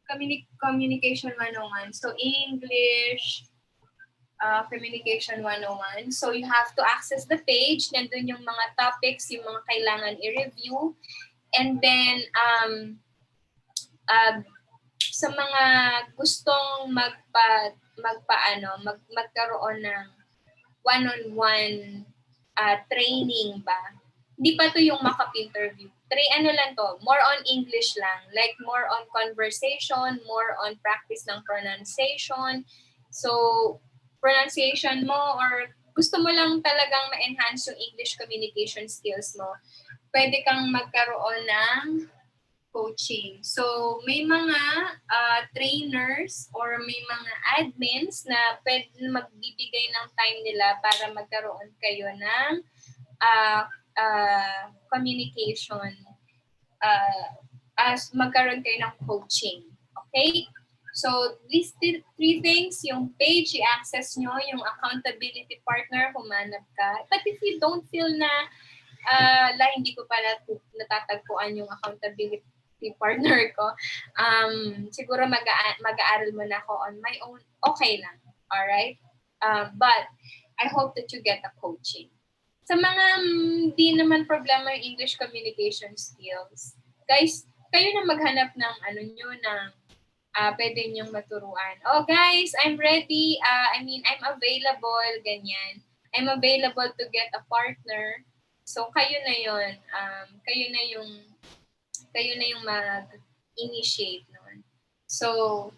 communication 101. So English, communication 101. So you have to access the page. Nandun yung mga topics, yung mga kailangan i-review. And then, sa mga gustong magkaroon ng one-on-one training ba, hindi pa to yung mock-up interview. Ano lang to, more on English lang. Like more on conversation, more on practice ng pronunciation. So, pronunciation mo or gusto mo lang talagang ma-enhance yung English communication skills mo, pwede kang magkaroon ng coaching. So, may mga trainers or may mga admins na pwede magbibigay ng time nila para magkaroon kayo ng communication, as magkaroon kayo ng coaching. Okay? So, these three things, yung page, i-access nyo, yung accountability partner, humanap ka. But if you don't feel na, hindi ko pala natatagpuan yung accountability partner ko, siguro mag-aaral muna ako on my own, okay lang. Alright? But, I hope that you get a coaching. Sa mga di naman problema yung English communication skills, guys, kayo na maghanap ng pwede niyong maturuan. Oh, guys, I'm ready. I'm available, ganyan. I'm available to get a partner. So, kayo na yun. Kayo na yung mag-initiate nun. So,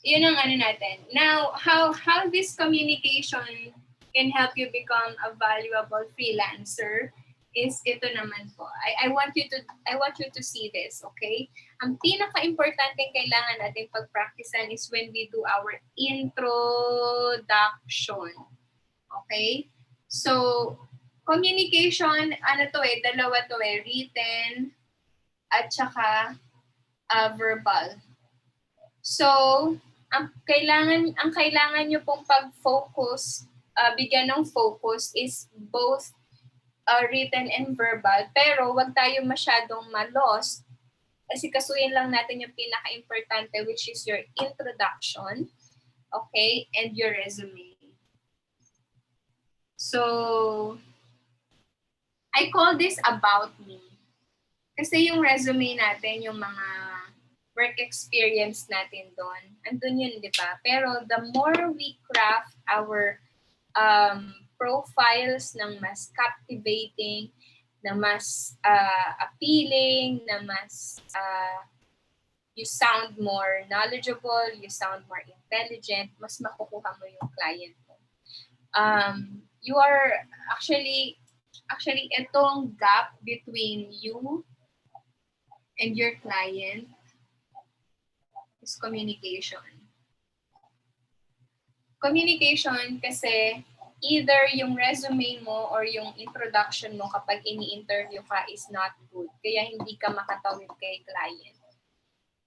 yun ang natin. Now, how this communication can help you become a valuable freelancer is ito naman po. I want you to see this, okay? Ang pinaka-importanteng kailangan natin pag-practicean is when we do our introduction. Okay? So, communication, dalawa to written at saka verbal. So, ang kailangan nyo pong pag-focus, bigyan ng focus is both written and verbal, pero wag tayo masyadong ma-lost kasi kasuyin lang natin yung pinaka-importante, which is your introduction, okay, and your resume. So, I call this about me. Kasi yung resume natin, yung mga work experience natin doon, andun yun, di ba? Pero the more we craft our profiles ng mas captivating, na mas appealing, na mas you sound more knowledgeable, you sound more intelligent, mas makukuha mo yung client mo. You are actually itong gap between you and your client is communication. Communication kasi either yung resume mo or yung introduction mo kapag ini-interview ka is not good. Kaya hindi ka makatawid kay client.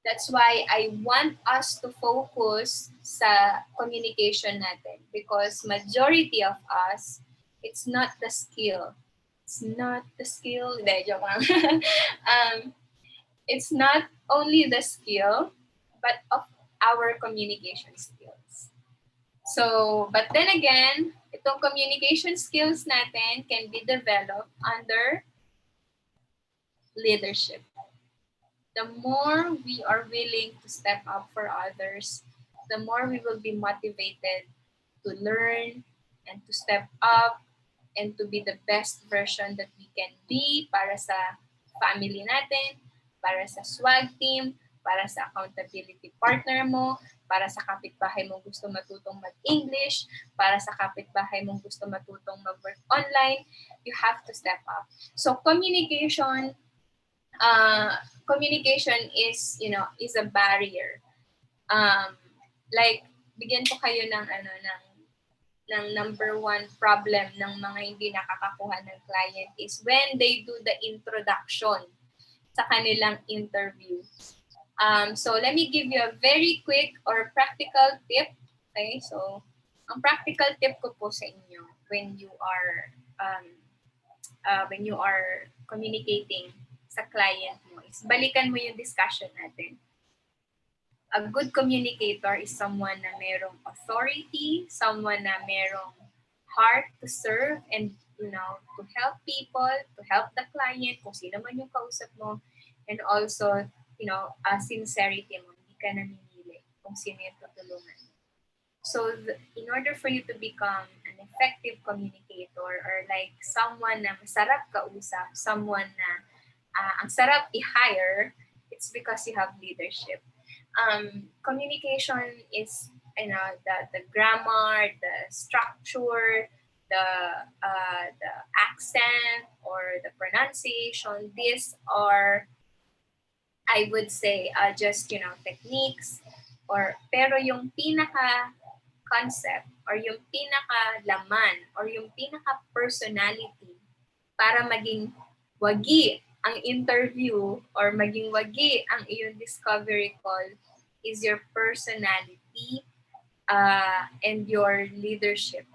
That's why I want us to focus sa communication natin because majority of us, it's not the skill. It's not the skill. Hindi, joke lang. it's not only the skill, but of our communication skills. So, but then again, itong communication skills natin can be developed under leadership. The more we are willing to step up for others, the more we will be motivated to learn and to step up and to be the best version that we can be para sa family natin, para sa swag team, para sa accountability partner mo, para sa kapitbahay mong gusto matutong mag-English, para sa kapitbahay mong gusto matutong mag-work online, you have to step up. So communication is, is a barrier. Like, bigyan ko kayo ng number one problem ng mga hindi nakakakuha ng client is when they do the introduction sa kanilang interview. So let me give you a very quick or practical tip. Okay, so ang practical tip ko po sa inyo when you are communicating sa client mo is balikan mo yung discussion natin. A good communicator is someone na merong authority, someone na merong heart to serve and, to help people, to help the client, kung sino man yung kausap mo, and also, sincerity mo. Hindi ka namimili kung sino yung tutulungan mo. So, in order for you to become an effective communicator or like someone na masarap kausap, someone na ang sarap i-hire, it's because you have leadership. Communication is, the grammar, the structure, the accent, or the pronunciation. These are, I would say, just, techniques. Pero yung pinaka-concept, or yung pinaka-laman, or yung pinaka-personality para maging wagi ang interview or maging wagi ang iyong discovery call is your personality and your leadership.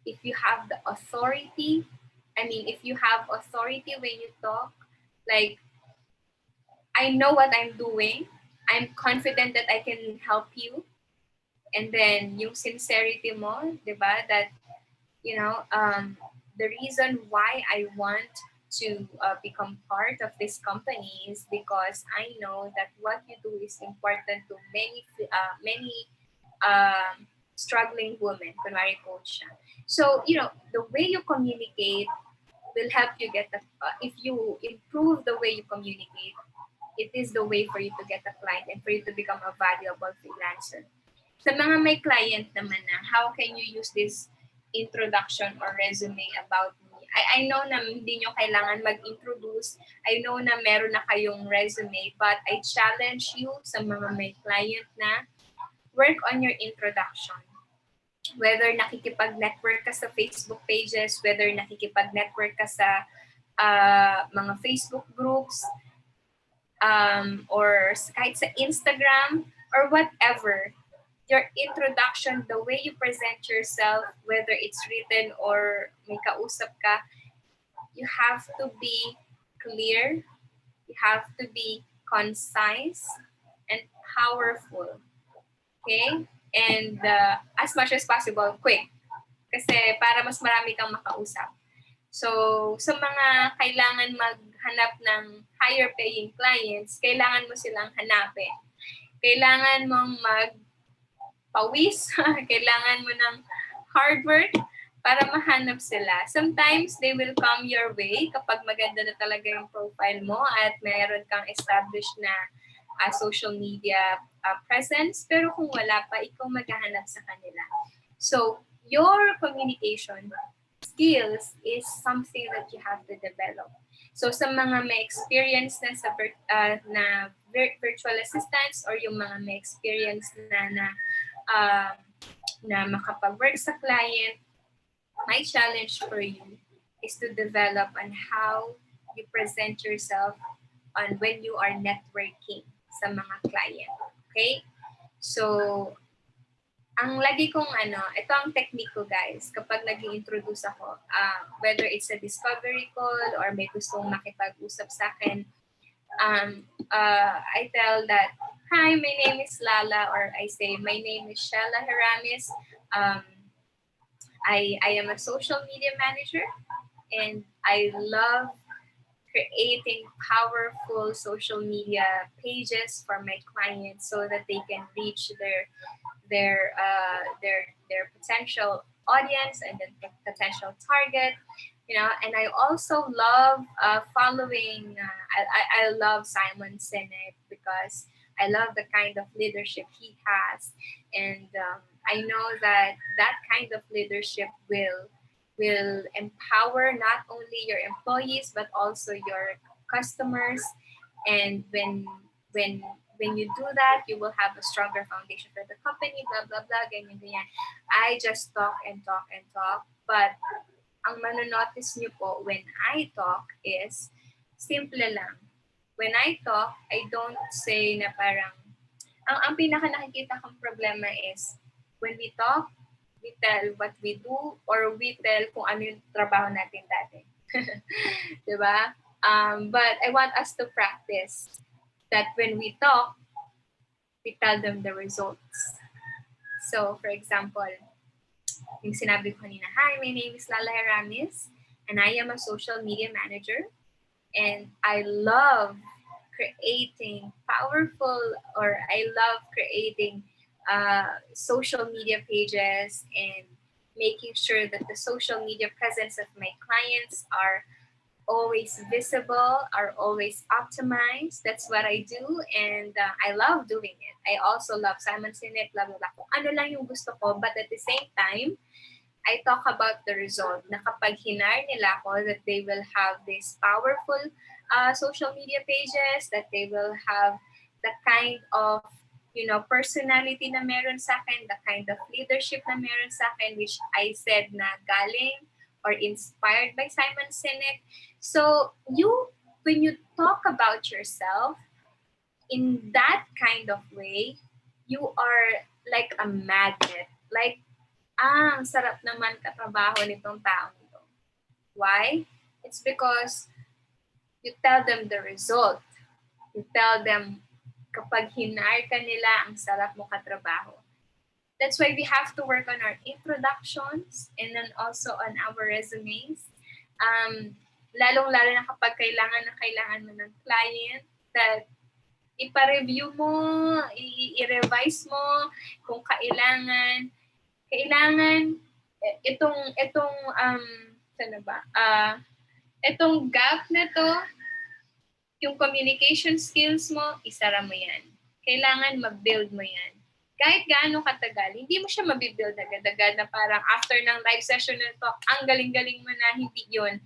If you have the authority, if you have authority when you talk, like, I know what I'm doing, I'm confident that I can help you, and then yung sincerity mo, diba, that, the reason why I want to become part of this company is because I know that what you do is important to many struggling women, kunwari coach siya. So, the way you communicate will help you get if you improve the way you communicate, it is the way for you to get a client and for you to become a valuable freelancer. Sa mga may client naman na, how can you use this introduction or resume about me? I know na hindi nyo kailangan mag-introduce. I know na meron na kayong resume, but I challenge you sa mga may client na work on your introduction. Whether nakikipag-network ka sa Facebook pages, whether nakikipag-network ka sa mga Facebook groups, or kahit sa Instagram, or whatever, your introduction, the way you present yourself, whether it's written or may kausap ka, you have to be clear, you have to be concise, and powerful. Okay? And as much as possible, quick. Kasi para mas marami kang makausap. So, sa mga kailangan maghanap ng higher paying clients, kailangan mo silang hanapin. Kailangan mong magpawis, kailangan mo ng hard work para mahanap sila. Sometimes they will come your way kapag maganda na talaga yung profile mo at mayroon kang established na social media presence. Pero kung wala pa, ikaw maghahanap sa kanila. So, your communication skills is something that you have to develop. So, sa mga may experience na sa virtual assistants or yung mga may experience na makapag-work sa client, my challenge for you is to develop on how you present yourself on when you are networking sa mga client. Okay? So, ang lagi kong ito ang technique ko, guys, kapag nag-i-introduce ako, whether it's a discovery call or may gustong makipag-usap sa akin, I tell that, hi, my name is Lala, or I say, my name is Shella Haramis. Um, I am a social media manager, and I love creating powerful social media pages for my clients so that they can reach their potential audience and then potential target, and I also love following I love Simon Sinek because I love the kind of leadership he has, and I know that that kind of leadership will empower not only your employees but also your customers, and when when you do that, you will have a stronger foundation for the company, blah, blah, blah, ganyan, ganyan. I just talk and talk and talk. But ang manonotice nyo po when I talk is simple lang. When I talk, I don't say na parang, ang pinaka nakikita kong problema is when we talk, we tell what we do or we tell kung ano yung trabaho natin dati. Diba? But I want us to practice that when we talk, we tell them the results. So, for example, yung sinabi ko kanina, hi, my name is Lala Heramis, and I am a social media manager, and I love creating powerful, or I love creating social media pages and making sure that the social media presence of my clients are always visible, are always optimized. That's what I do, and I love doing it. I also love Simon Sinek, blah, blah, blah. Kung ano lang yung gusto ko, but at the same time, I talk about the result na kapag hinar nila ako, that they will have this powerful social media pages, that they will have the kind of personality na meron sa akin, the kind of leadership na meron sa akin, which I said na galing or inspired by Simon Sinek. So when you talk about yourself in that kind of way, you are like a magnet. Like, ang sarap naman katrabaho nitong taong ito. Why? It's because you tell them the result. You tell them, kapag hinar ka nila, ang sarap mo katrabaho. That's why we have to work on our introductions and then also on our resumes. Lalong-lalo na kapag kailangan mo ng client, that ipa-review mo, i-revise mo kung kailangan itong gap na to, yung communication skills mo, isara mo yan. Kailangan mag-build mo yan. Kahit gaano katagal, hindi mo siya mabibuild agad-agad na parang after ng live session na to, ang galing-galing mo na, hindi yun.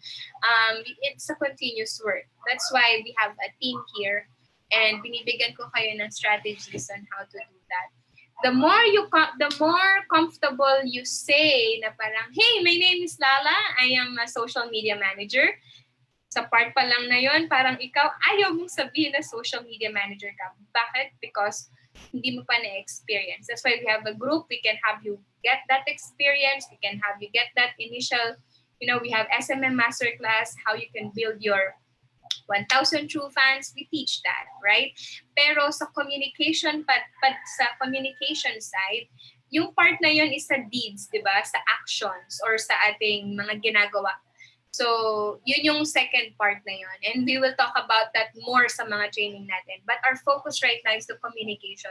It's a continuous work. That's why we have a team here, and binibigyan ko kayo ng strategies on how to do that. The more comfortable you say na parang, hey, my name is Lala, I am a social media manager. Sa part pa lang na yon, parang ikaw, ayaw mong sabihin na social media manager ka. Bakit? Because hindi mo pa na-experience. That's why we have a group. We can have you get that experience. We can have you get that initial, we have SMM Masterclass, how you can build your 1,000 true fans. We teach that, right? Pero sa communication, sa communication side, yung part na yon is sa deeds, di ba? Sa actions or sa ating mga ginagawa. So, yun yung second part na yun. And we will talk about that more sa mga training natin. But our focus right now is the communication.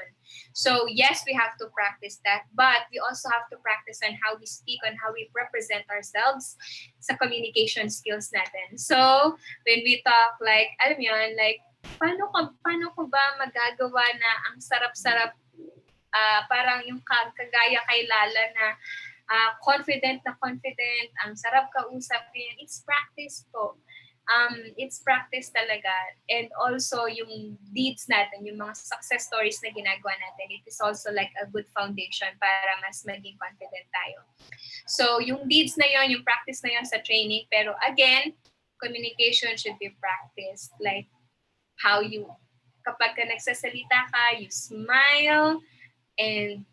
So, yes, we have to practice that. But we also have to practice on how we speak, on how we represent ourselves sa communication skills natin. So, when we talk like, alam yun, like, paano ko ba magagawa na ang sarap-sarap, parang yung kagaya kay Lala na confident, ang sarap kausapin. It's practice po. It's practice talaga. And also, yung deeds natin, yung mga success stories na ginagawa natin, it is also like a good foundation para mas maging confident tayo. So, yung deeds na yon, yung practice na yon sa training. Pero again, communication should be practiced. Like, how you, kapag ka nagsasalita ka, you smile, and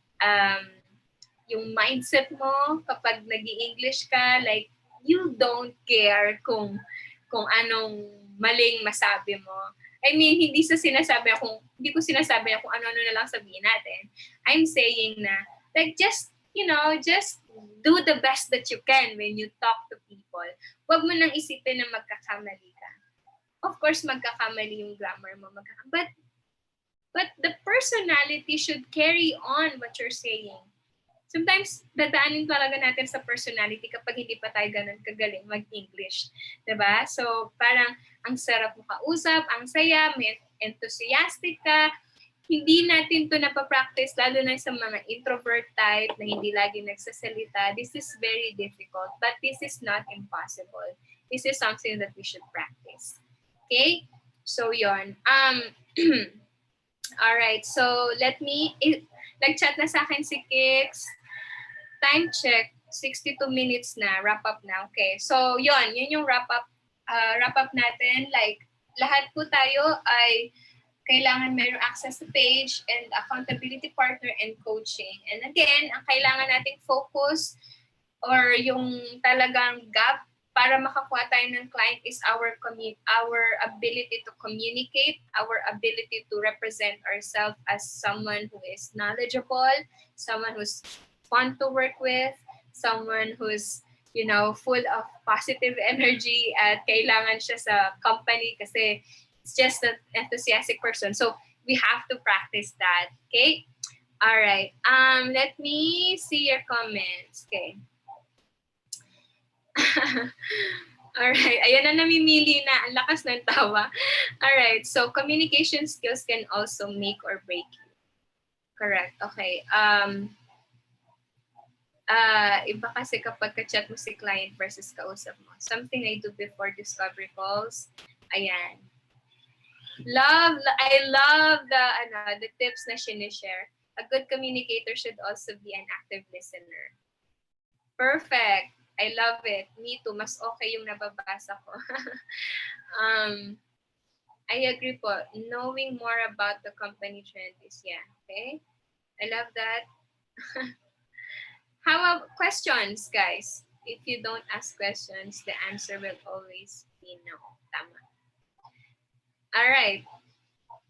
yung mindset mo kapag nag-i-English ka, like, you don't care kung anong maling masabi mo. I mean, hindi ko sinasabi na kung ano-ano na lang sabihin natin. I'm saying na, like, just do the best that you can when you talk to people. Huwag mo nang isipin na magkakamali ka. Of course, magkakamali yung grammar mo. But the personality should carry on what you're saying. Sometimes, dadaanin talaga natin sa personality kapag hindi pa tayo ganun kagaling mag-English. Diba? So, parang ang sarap mo kausap, ang saya, may enthusiastic ka. Hindi natin to napapractice, lalo na sa mga introvert type na hindi lagi nagsasalita. This is very difficult, but this is not impossible. This is something that we should practice. Okay? So, yon. Alright, so let me, nag-chat na sa akin si Kix. Time check, 62 minutes na, wrap up na. Okay, so yun yung wrap up natin. Like, lahat po tayo ay kailangan mayroong access to page and accountability partner and coaching. And again, ang kailangan nating focus or yung talagang gap para makakuha tayo ng client is our ability to communicate, our ability to represent ourselves as someone who is knowledgeable, someone who's fun to work with, someone who's, full of positive energy at kailangan siya sa company kasi it's just an enthusiastic person. So we have to practice that. Okay? All right. Let me see your comments. Okay. All right. Ayan na, namimili na. Ang lakas ng tawa. All right. So communication skills can also make or break you. Correct. Okay. Iba kasi kapag ka-chat mo si client versus kausap mo. Something I do before discovery calls. Ayan. I love the tips na sinishare. A good communicator should also be an active listener. Perfect. I love it. Me too. Mas okay yung nababasa ko. I agree po. Knowing more about the company trend is, okay? I love that. How about questions, guys? If you don't ask questions, the answer will always be no. Tama. All right.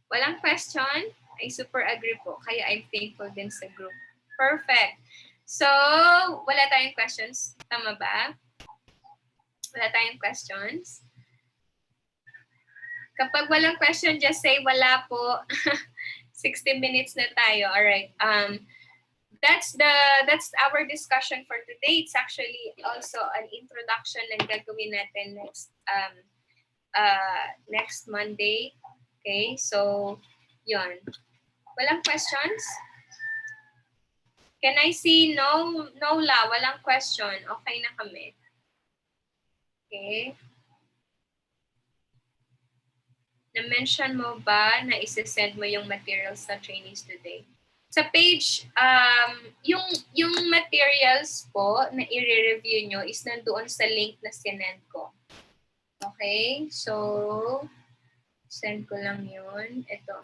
Walang question? I super agree po. Kaya I'm thankful din sa group. Perfect. So, wala tayong questions. Tama ba? Wala tayong questions? Kapag walang question, just say wala po. 60 minutes na tayo. All right. That's our discussion for today. It's actually also an introduction na gagawin natin next Monday. Okay, so yun. Walang questions? Can I see no la? Walang question. Okay na kami. Okay. Na-mention mo ba na isi-send mo yung materials sa trainees today? Sa page, yung materials po na i-review nyo is nandoon sa link na sinend ko. Okay? So, send ko lang yun. Ito.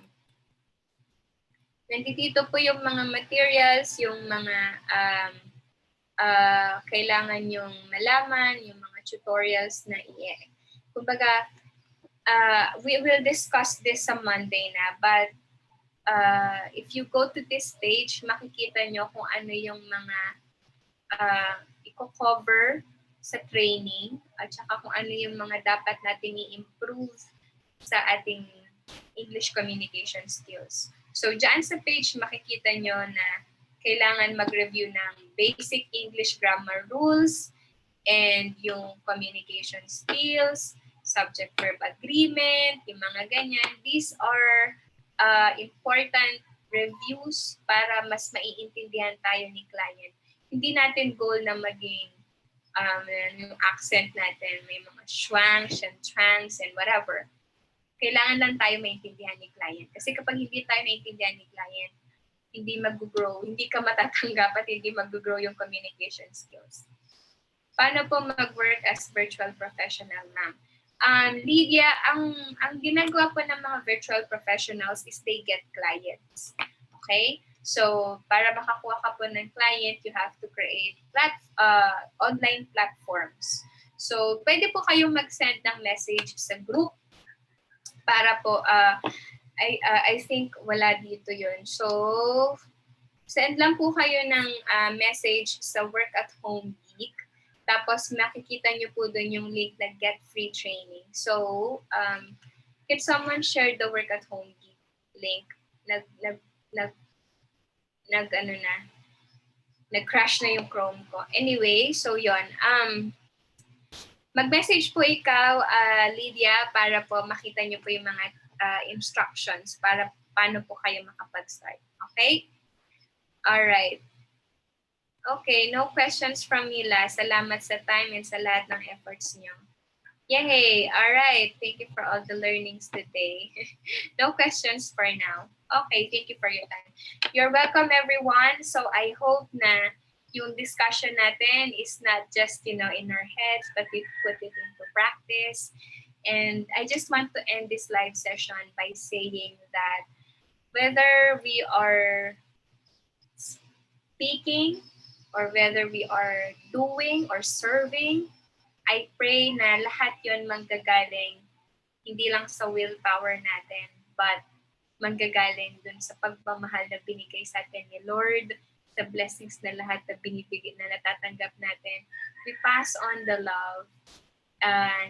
Nandito po yung mga materials, yung mga kailangan yung malaman, yung mga tutorials na kumbaga, we will discuss this sa Monday na, but if you go to this page, makikita nyo kung ano yung mga i-cover sa training at saka kung ano yung mga dapat natin i-improve sa ating English communication skills. So, dyan sa page, makikita nyo na kailangan mag-review ng basic English grammar rules and yung communication skills, subject-verb agreement, yung mga ganyan. These are important reviews para mas maiintindihan tayo ni client. Hindi natin goal na maging yung accent natin, may mga schwang, shantangs, and whatever. Kailangan lang tayo maintindihan ni client. Kasi kapag hindi tayo maintindihan ni client, hindi mag-grow, hindi ka matatanggap at hindi mag-grow yung communication skills. Paano po mag-work as virtual professional, ma'am? Lydia, ang ginagawa po ng mga virtual professionals is they get clients. Okay? So, para makakuha ka po ng client, you have to create online platforms. So, pwede po kayong mag-send ng message sa group para po, I think wala dito yun. So, send lang po kayo ng message sa work at home week. Tapos makikita nyo po doon yung link na get free training. So, can someone share the work at home week link? Nag-crash na yung Chrome ko. Anyway, so yon. Mag-message po ikaw, Lydia, para po makita nyo po yung mga instructions para paano po kayo makapag-start. Okay? Alright. Okay, no questions from Mila. Salamat sa time and sa lahat ng efforts nyo. Yay! Alright, thank you for all the learnings today. No questions for now. Okay, thank you for your time. You're welcome, everyone. So I hope na yung discussion natin is not just, in our heads, but we put it into practice. And I just want to end this live session by saying that whether we are speaking or whether we are doing or serving, I pray na lahat yon manggagaling hindi lang sa willpower natin, but manggagaling dun sa pagmamahal na binigay sa atin ni Lord, the blessings na lahat na binibigay na natatanggap natin. We pass on the love,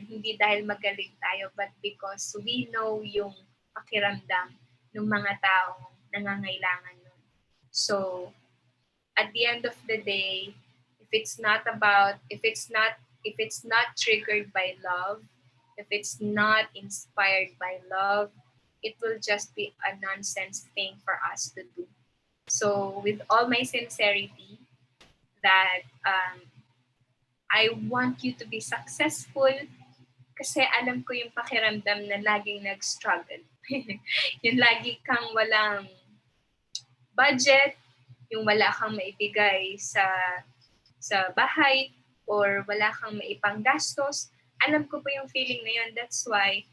hindi dahil magaling tayo, but because we know yung pakiramdam ng mga taong nangangailangan nun. So, at the end of the day, if it's not triggered by love, if it's not inspired by love, it will just be a nonsense thing for us to do. So with all my sincerity, that I want you to be successful kasi alam ko yung pakiramdam na laging nag-struggle. Yung lagi kang walang budget, yung wala kang maibigay sa bahay, or wala kang maipang gastos. Alam ko po yung feeling na yun. That's why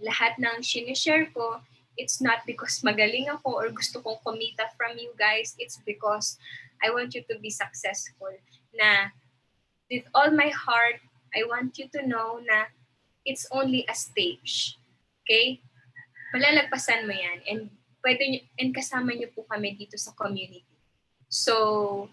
lahat ng sinishare ko, it's not because magaling ako or gusto kong kumita from you guys. It's because I want you to be successful. Na with all my heart, I want you to know na it's only a stage. Okay? Malalagpasan mo yan. And kasama niyo po kami dito sa community. So,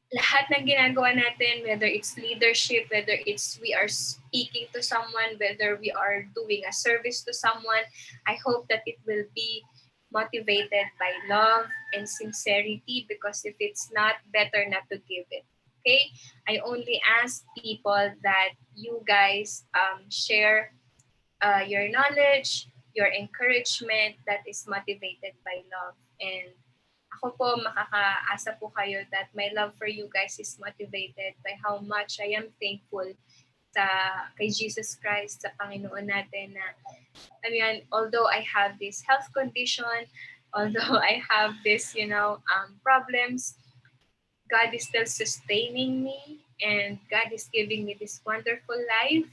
lahat ng ginagawa natin, whether it's leadership, whether it's we are speaking to someone, whether we are doing a service to someone, I hope that it will be motivated by love and sincerity, because if it's not, better not to give it. Okay? I only ask people that you guys share your knowledge, your encouragement that is motivated by love. And ako po, makakaasa po kayo that my love for you guys is motivated by how much I am thankful kay Jesus Christ, sa Panginoon natin na, although I have this health condition, although I have this, problems, God is still sustaining me, and God is giving me this wonderful life,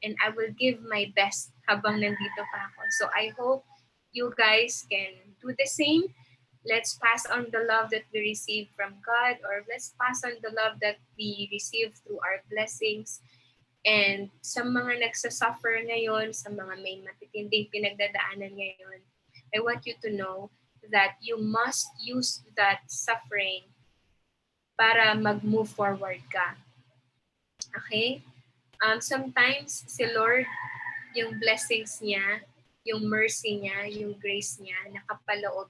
and I will give my best habang nandito pa ako. So I hope you guys can do the same. Let's pass on the love that we receive from God, or let's pass on the love that we receive through our blessings. And sa mga nagsasuffer ngayon, sa mga may matitinding pinagdadaanan ngayon, I want you to know that you must use that suffering para mag-move forward ka. Okay? Sometimes si Lord, yung blessings niya, yung mercy niya, yung grace niya, nakapaloob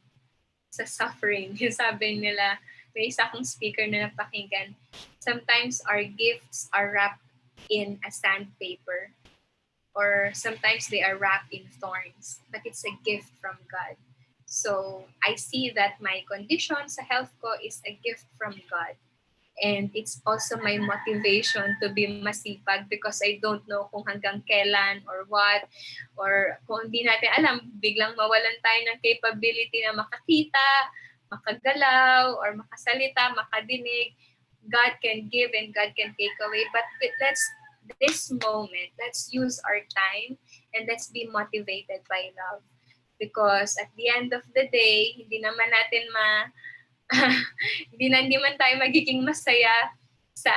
sa suffering. Yung sabi nila, may isa akong speaker na napakinggan, sometimes our gifts are wrapped in a sandpaper, or sometimes they are wrapped in thorns, but it's a gift from God. So I see that my condition sa health ko is a gift from God. And it's also my motivation to be masipag, because I don't know kung hanggang kailan or what, or kung hindi natin alam, biglang mawalan tayo ng capability na makakita, makagalaw, or makasalita, makadinig. God can give and God can take away. But this moment, let's use our time and let's be motivated by love. Because at the end of the day, hindi naman natin hindi man tayo magiging masaya sa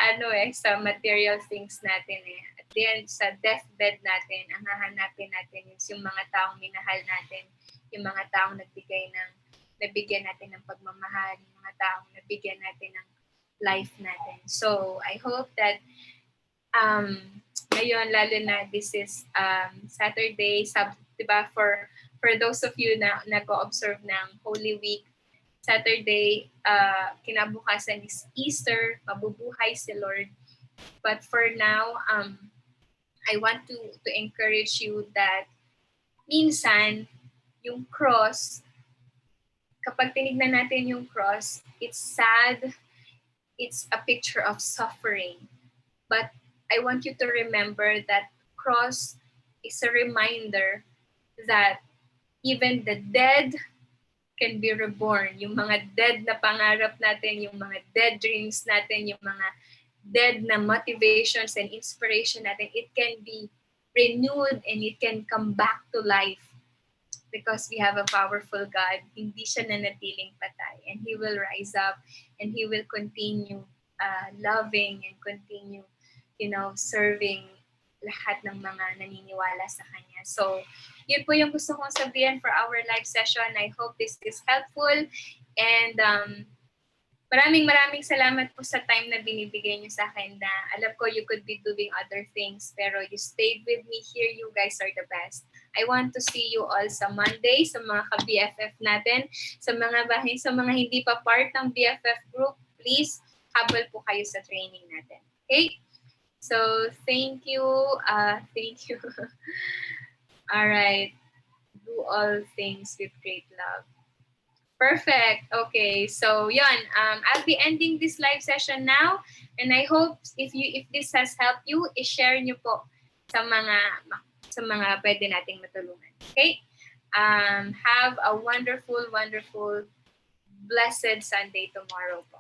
sa material things natin . At then sa deathbed natin, ang hahanapin natin is yung mga taong minahal natin, yung mga taong nabigyan natin ng pagmamahal, yung mga taong nabigyan natin ng life natin. So, I hope that ngayon, lalo na this is Saturday, diba, for those of you na nag-observe ng Holy Week, Saturday, kinabukasan is Easter, mabubuhay si Lord. But for now, I want to encourage you that minsan, yung cross, kapag tinignan natin yung cross, it's sad, it's a picture of suffering. But I want you to remember that cross is a reminder that even the dead can be reborn. Yung mga dead na pangarap natin, yung mga dead dreams natin, yung mga dead na motivations and inspiration natin, it can be renewed and it can come back to life because we have a powerful God. Hindi siya nanatiling patay, and He will rise up and He will continue loving and continue, serving lahat ng mga naniniwala sa Kanya. So, yun po yung gusto kong sabihin for our live session. I hope this is helpful. And maraming salamat po sa time na binibigay niyo sa akin na alam ko you could be doing other things, pero you stayed with me here. You guys are the best. I want to see you all sa Monday, sa mga ka-BFF natin, sa mga hindi pa part ng BFF group, please, habol po kayo sa training natin. Okay? So, thank you. Thank you. All right. Do all things with great love. Perfect. Okay. So, yun. I'll be ending this live session now. And I hope if this has helped you, i-share nyo po sa mga pwede nating matulungan. Okay? Have a wonderful, blessed Sunday tomorrow po.